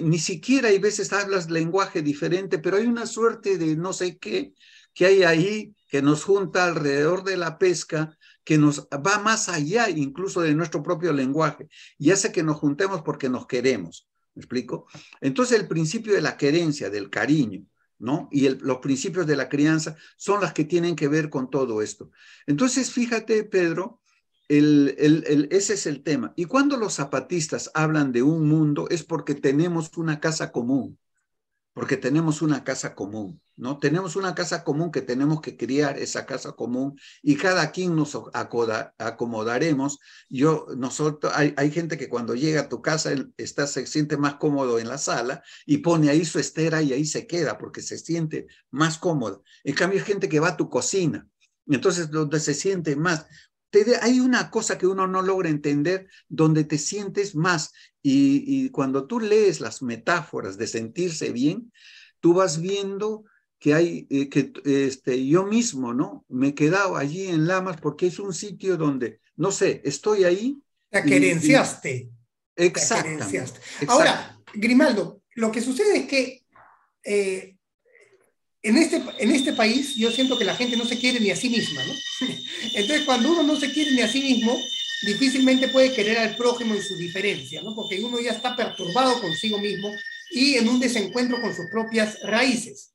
Speaker 2: Ni siquiera hay veces hablas lenguaje diferente, pero hay una suerte de no sé qué que hay ahí que nos junta alrededor de la pesca, que nos va más allá incluso de nuestro propio lenguaje y hace que nos juntemos porque nos queremos. ¿Me explico? Entonces el principio de la querencia, del cariño, ¿no? Y los principios de la crianza son las que tienen que ver con todo esto. Entonces fíjate, Pedro, ese es el tema. Y cuando los zapatistas hablan de un mundo es porque tenemos una casa común, porque tenemos una casa común, ¿no? Tenemos una casa común que tenemos que criar esa casa común y cada quien nos acomodaremos. Hay gente que cuando llega a tu casa se siente más cómodo en la sala y pone ahí su estera y ahí se queda porque se siente más cómodo. En cambio, hay gente que va a tu cocina, entonces donde se siente más. Hay una cosa que uno no logra entender donde te sientes más y cuando tú lees las metáforas de sentirse bien, tú vas viendo que yo mismo, ¿no? Me he quedado allí en Lamas porque es un sitio donde, no sé, estoy ahí
Speaker 1: Te
Speaker 2: y
Speaker 1: querenciaste. Te
Speaker 2: exactamente,
Speaker 1: querenciaste.
Speaker 2: exacto.
Speaker 1: Ahora, Grimaldo, lo que sucede es que eh, en este país yo siento que la gente no se quiere ni a sí misma, ¿no? Entonces, cuando uno no se quiere ni a sí mismo, difícilmente puede querer al prójimo en su diferencia, ¿no? Porque uno ya está perturbado consigo mismo y en un desencuentro con sus propias raíces.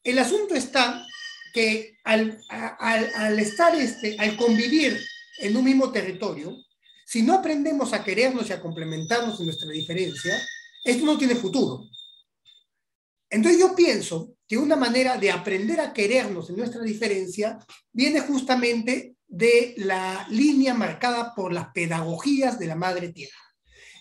Speaker 1: El asunto está que al estar, al convivir en un mismo territorio, si no aprendemos a querernos y a complementarnos en nuestra diferencia, esto no tiene futuro. Entonces yo pienso que una manera de aprender a querernos en nuestra diferencia viene justamente de la línea marcada por las pedagogías de la Madre Tierra.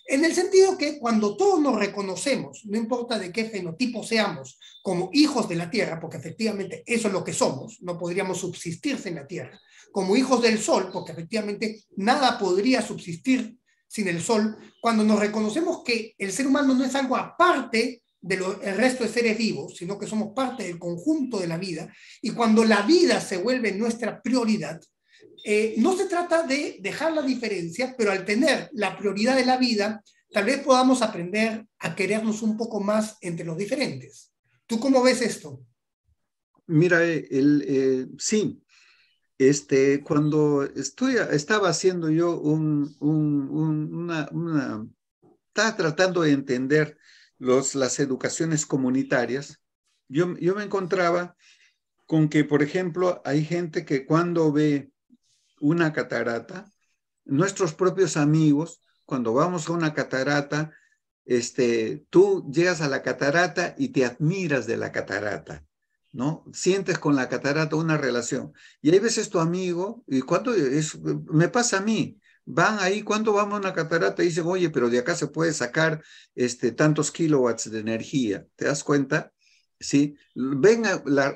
Speaker 1: En el sentido que cuando todos nos reconocemos, no importa de qué fenotipo seamos, como hijos de la Tierra, porque efectivamente eso es lo que somos, no podríamos subsistirse en la Tierra, como hijos del Sol, porque efectivamente nada podría subsistir sin el Sol, cuando nos reconocemos que el ser humano no es algo aparte del resto de seres vivos, sino que somos parte del conjunto de la vida, y cuando la vida se vuelve nuestra prioridad, no se trata de dejar la diferencia, pero al tener la prioridad de la vida, tal vez podamos aprender a querernos un poco más entre los diferentes. ¿Tú cómo ves esto?
Speaker 2: Mira, sí, cuando estaba haciendo yo estaba tratando de entender las educaciones comunitarias, yo me encontraba con que, por ejemplo, hay gente que cuando ve una catarata, nuestros propios amigos, cuando vamos a una catarata, tú llegas a la catarata y te admiras de la catarata, ¿no? Sientes con la catarata una relación. Y hay veces tu amigo, y me pasa a mí, van ahí, cuando vamos a una catarata y dicen, oye, pero de acá se puede sacar tantos kilowatts de energía, ¿te das cuenta? ¿Sí? Ven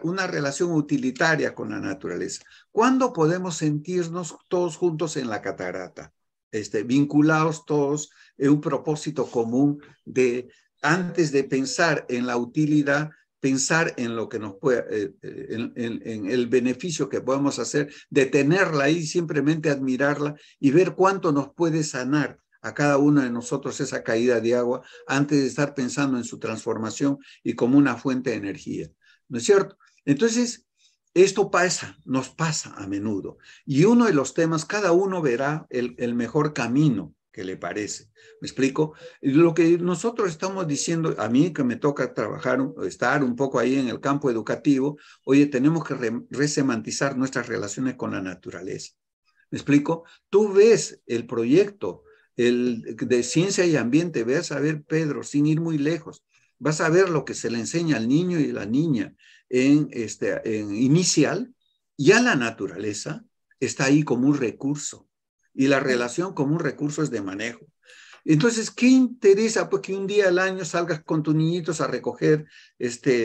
Speaker 2: una relación utilitaria con la naturaleza. ¿Cuándo podemos sentirnos todos juntos en la catarata? Vinculados todos en un propósito común de, antes de pensar en la utilidad, pensar en lo que nos puede, en el beneficio que podemos hacer, de tenerla ahí, simplemente admirarla y ver cuánto nos puede sanar a cada uno de nosotros esa caída de agua antes de estar pensando en su transformación y como una fuente de energía. ¿No es cierto? Entonces, esto nos pasa a menudo. Y uno de los temas, cada uno verá el mejor camino que le parece. ¿Me explico? Lo que nosotros estamos diciendo, a mí que me toca estar un poco ahí en el campo educativo, oye, tenemos que resemantizar nuestras relaciones con la naturaleza. ¿Me explico? Tú ves el proyecto de ciencia y ambiente, vas a ver, Pedro, sin ir muy lejos, vas a ver lo que se le enseña al niño y a la niña en inicial, ya la naturaleza está ahí como un recurso y la relación como un recurso es de manejo. Entonces, ¿qué interesa? Pues que un día al año salgas con tus niñitos a recoger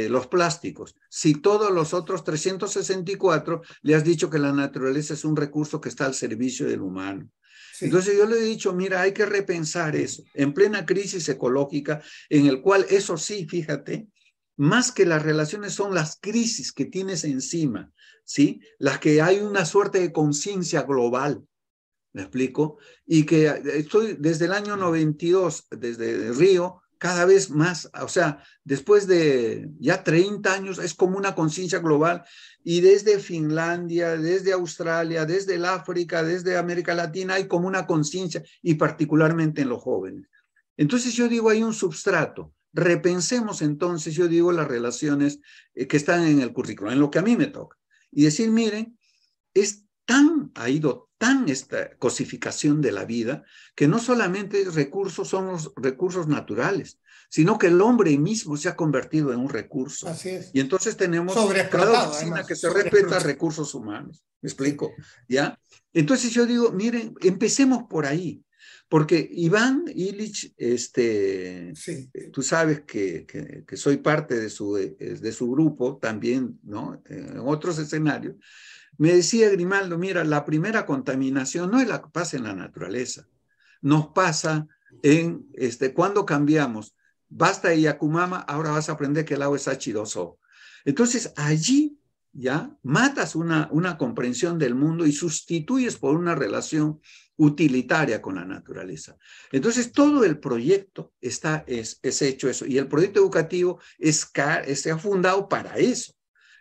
Speaker 2: los plásticos. Si todos los otros 364 le has dicho que la naturaleza es un recurso que está al servicio del humano. Sí. Entonces yo le he dicho, mira, hay que repensar eso. En plena crisis ecológica, en el cual, eso sí, fíjate, más que las relaciones son las crisis que tienes encima, ¿sí? Las que hay una suerte de conciencia global. ¿Me explico? Y que estoy desde el año 92, desde Río, cada vez más, o sea, después de ya 30 años, es como una conciencia global. Y desde Finlandia, desde Australia, desde el África, desde América Latina, hay como una conciencia, y particularmente en los jóvenes. Entonces yo digo, hay un substrato. Repensemos entonces, yo digo, las relaciones que están en el currículo, en lo que a mí me toca. Y decir, miren, es ha ido tan esta cosificación de la vida, que no solamente recursos son los recursos naturales, sino que el hombre mismo se ha convertido en un recurso.
Speaker 1: Así es.
Speaker 2: Y entonces tenemos cada
Speaker 1: Sobreexplotado,
Speaker 2: oficina
Speaker 1: además.
Speaker 2: que se respeta recursos humanos. ¿Me explico?
Speaker 1: Sí.
Speaker 2: ¿Ya? Entonces yo digo, miren, empecemos por ahí. Porque Iván Illich,
Speaker 1: Sí.
Speaker 2: tú sabes que soy parte de su grupo también, ¿no? En otros escenarios. Me decía Grimaldo, mira, la primera contaminación no es la que pasa en la naturaleza, nos pasa en cuando cambiamos. Basta de Yakumama, ahora vas a aprender que el agua es H2O. Entonces allí ya matas una comprensión del mundo y sustituyes por una relación utilitaria con la naturaleza. Entonces todo el proyecto es hecho eso, y el proyecto educativo se ha fundado para eso.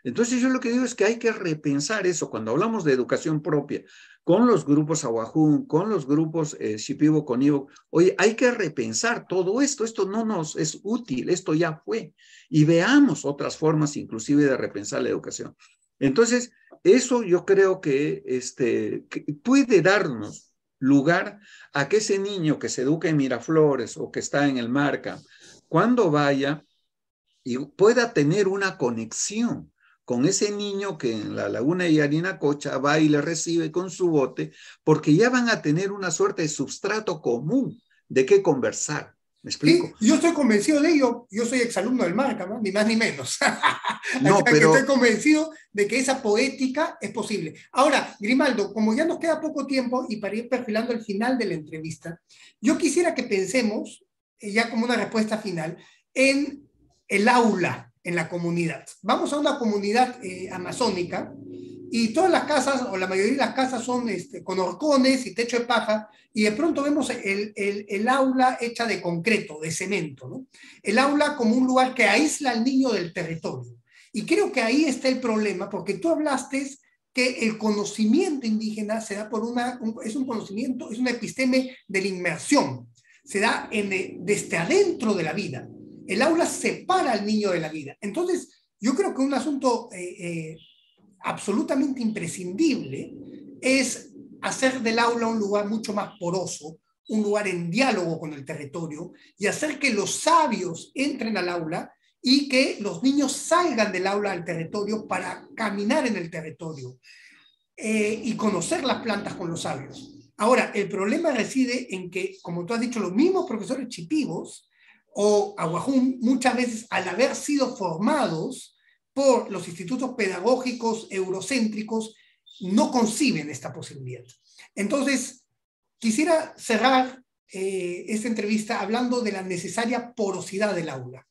Speaker 2: Entonces yo lo que digo es que hay que repensar eso cuando hablamos de educación propia, con los grupos Awajún, con los grupos Shipibo, Conibo. Oye, hay que repensar todo esto no nos es útil, esto ya fue, y veamos otras formas inclusive de repensar la educación. Entonces, eso yo creo que puede darnos lugar a que ese niño que se educa en Miraflores o que está en el Marca, cuando vaya y pueda tener una conexión con ese niño que en la laguna de Yarinacocha va y le recibe con su bote, porque ya van a tener una suerte de substrato común de qué conversar. ¿Me explico?
Speaker 1: Sí, yo estoy convencido de ello. Yo soy exalumno del Marca, ¿no? Ni más ni menos.
Speaker 2: No, pero...
Speaker 1: Estoy convencido de que esa poética es posible. Ahora, Grimaldo, como ya nos queda poco tiempo y para ir perfilando el final de la entrevista, yo quisiera que pensemos, ya como una respuesta final, en el aula, en la comunidad. Vamos a una comunidad amazónica y todas las casas, o la mayoría de las casas son con horcones y techo de paja, y de pronto vemos el aula hecha de concreto, de cemento, ¿no? El aula como un lugar que aísla al niño del territorio. Y creo que ahí está el problema, porque tú hablaste que el conocimiento indígena se da por es un conocimiento, es una episteme de la inmersión, se da desde adentro de la vida. El aula separa al niño de la vida. Entonces, yo creo que un asunto absolutamente imprescindible es hacer del aula un lugar mucho más poroso, un lugar en diálogo con el territorio, y hacer que los sabios entren al aula y que los niños salgan del aula al territorio para caminar en el territorio y conocer las plantas con los sabios. Ahora, el problema reside en que, como tú has dicho, los mismos profesores chipivos o Awajún, muchas veces al haber sido formados por los institutos pedagógicos eurocéntricos, no conciben esta posibilidad. Entonces, quisiera cerrar esta entrevista hablando de la necesaria porosidad del aula.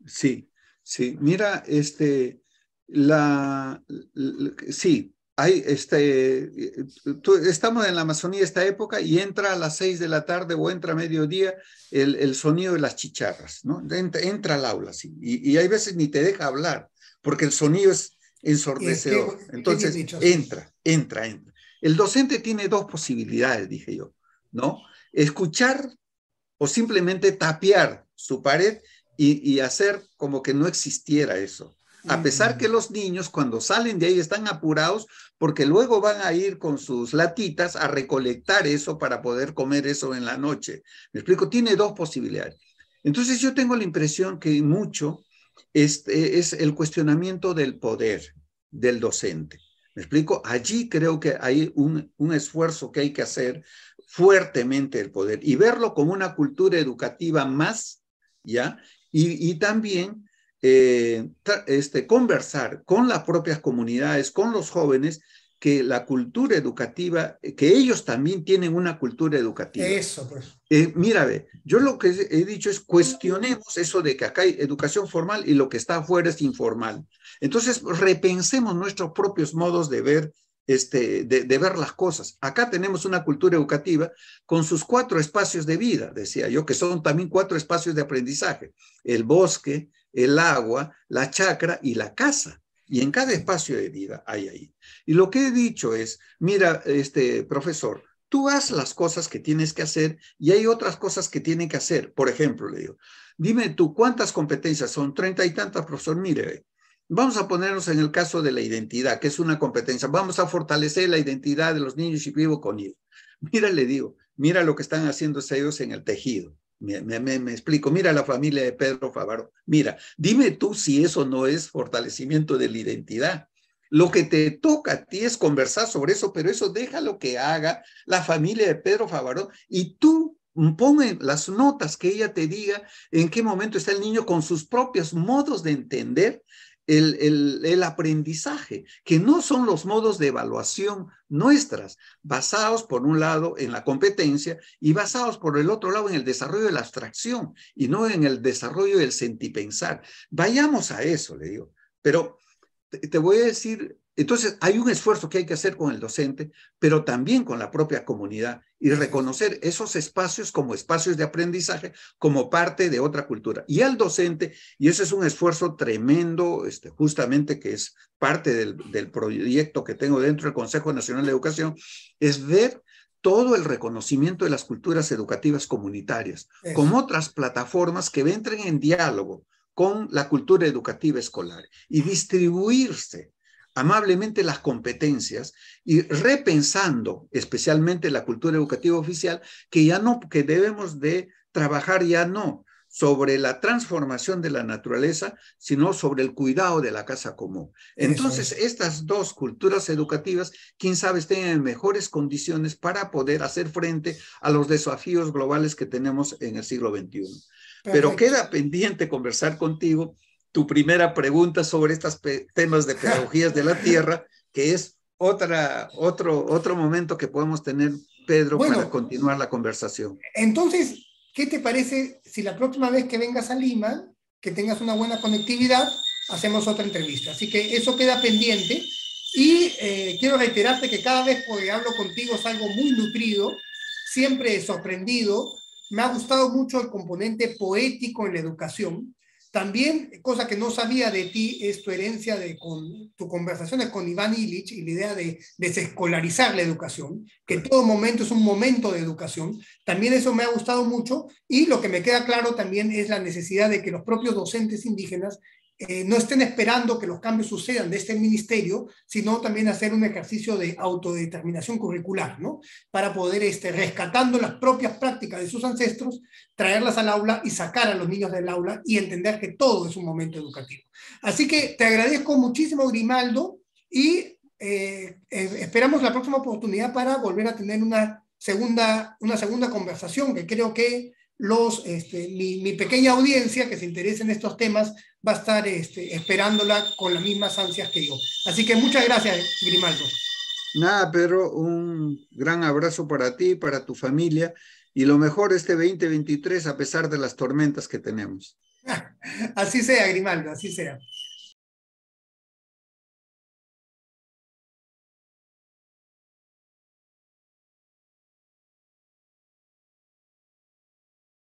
Speaker 2: Sí, sí. Mira, sí, hay, estamos en la Amazonía esta época y entra a las 6 de la tarde o entra a mediodía el sonido de las chicharras, ¿no? Entra al aula, sí, y hay veces ni te deja hablar, porque el sonido es ensordecedor. Entonces, entra. El docente tiene dos posibilidades, dije yo, ¿no? Escuchar o simplemente tapiar su pared y hacer como que no existiera eso. A pesar que los niños cuando salen de ahí están apurados porque luego van a ir con sus latitas a recolectar eso para poder comer eso en la noche. ¿Me explico? Tiene dos posibilidades. Entonces yo tengo la impresión que mucho es el cuestionamiento del poder del docente. ¿Me explico? Allí creo que hay un esfuerzo que hay que hacer fuertemente el poder y verlo como una cultura educativa más, ¿ya? Y también conversar con las propias comunidades, con los jóvenes, que la cultura educativa, que ellos también tienen una cultura educativa.
Speaker 1: Eso, pues.
Speaker 2: Mira, yo lo que he dicho es cuestionemos eso de que acá hay educación formal y lo que está afuera es informal. Entonces, repensemos nuestros propios modos de ver, de ver las cosas. Acá tenemos una cultura educativa con sus 4 espacios de vida, decía yo, que son también 4 espacios de aprendizaje: el bosque, el agua, la chacra y la casa. Y en cada espacio de vida hay ahí. Y lo que he dicho es, mira, profesor, tú haz las cosas que tienes que hacer y hay otras cosas que tienen que hacer. Por ejemplo, le digo, dime tú, ¿cuántas competencias son? 30 y tantas, profesor. Mire, Vamos a ponernos en el caso de la identidad, que es una competencia. Vamos a fortalecer la identidad de los niños y vivo con ellos. Mira, le digo, mira lo que están haciendo ellos en el tejido. Me explico, mira la familia de Pedro Favaro. Mira, dime tú si eso no es fortalecimiento de la identidad. Lo que te toca a ti es conversar sobre eso, pero eso déjalo que haga la familia de Pedro Favaro y tú pon en las notas que ella te diga en qué momento está el niño con sus propios modos de entender el aprendizaje, que no son los modos de evaluación nuestras, basados por un lado en la competencia y basados por el otro lado en el desarrollo de la abstracción y no en el desarrollo del sentipensar. Vayamos a eso, le digo. Pero te voy a decir, entonces hay un esfuerzo que hay que hacer con el docente, pero también con la propia comunidad y reconocer esos espacios como espacios de aprendizaje, como parte de otra cultura. Y al docente, y ese es un esfuerzo tremendo, justamente que es parte del proyecto que tengo dentro del Consejo Nacional de Educación, es ver todo el reconocimiento de las culturas educativas comunitarias, como otras plataformas que entren en diálogo con la cultura educativa escolar y distribuirse amablemente las competencias y repensando especialmente la cultura educativa oficial, que debemos de trabajar ya no sobre la transformación de la naturaleza, sino sobre el cuidado de la casa común. Entonces, estas dos culturas educativas, quién sabe, estén en mejores condiciones para poder hacer frente a los desafíos globales que tenemos en el siglo XXI. Pero queda pendiente conversar contigo tu primera pregunta sobre estos temas de pedagogías de la tierra, que es otro momento que podemos tener, Pedro, para continuar la conversación.
Speaker 1: Entonces, ¿qué te parece si la próxima vez que vengas a Lima, que tengas una buena conectividad, hacemos otra entrevista? Así que eso queda pendiente y quiero reiterarte que cada vez que hablo contigo salgo muy nutrido, siempre sorprendido. Me ha gustado mucho el componente poético en la educación. También, cosa que no sabía de ti, es tu herencia con tus conversaciones con Iván Illich y la idea de desescolarizar la educación, que todo momento es un momento de educación. También eso me ha gustado mucho y lo que me queda claro también es la necesidad de que los propios docentes indígenas no estén esperando que los cambios sucedan de este ministerio, sino también hacer un ejercicio de autodeterminación curricular, ¿no? Para poder, rescatando las propias prácticas de sus ancestros, traerlas al aula y sacar a los niños del aula y entender que todo es un momento educativo. Así que te agradezco muchísimo, Grimaldo, y esperamos la próxima oportunidad para volver a tener una segunda conversación, que creo que mi pequeña audiencia que se interesa en estos temas va a estar esperándola con las mismas ansias que yo. Así que muchas gracias, Grimaldo.
Speaker 2: Nada, Pedro, un gran abrazo para ti, para tu familia, y lo mejor este 2023 a pesar de las tormentas que tenemos.
Speaker 1: Así sea, Grimaldo, así sea.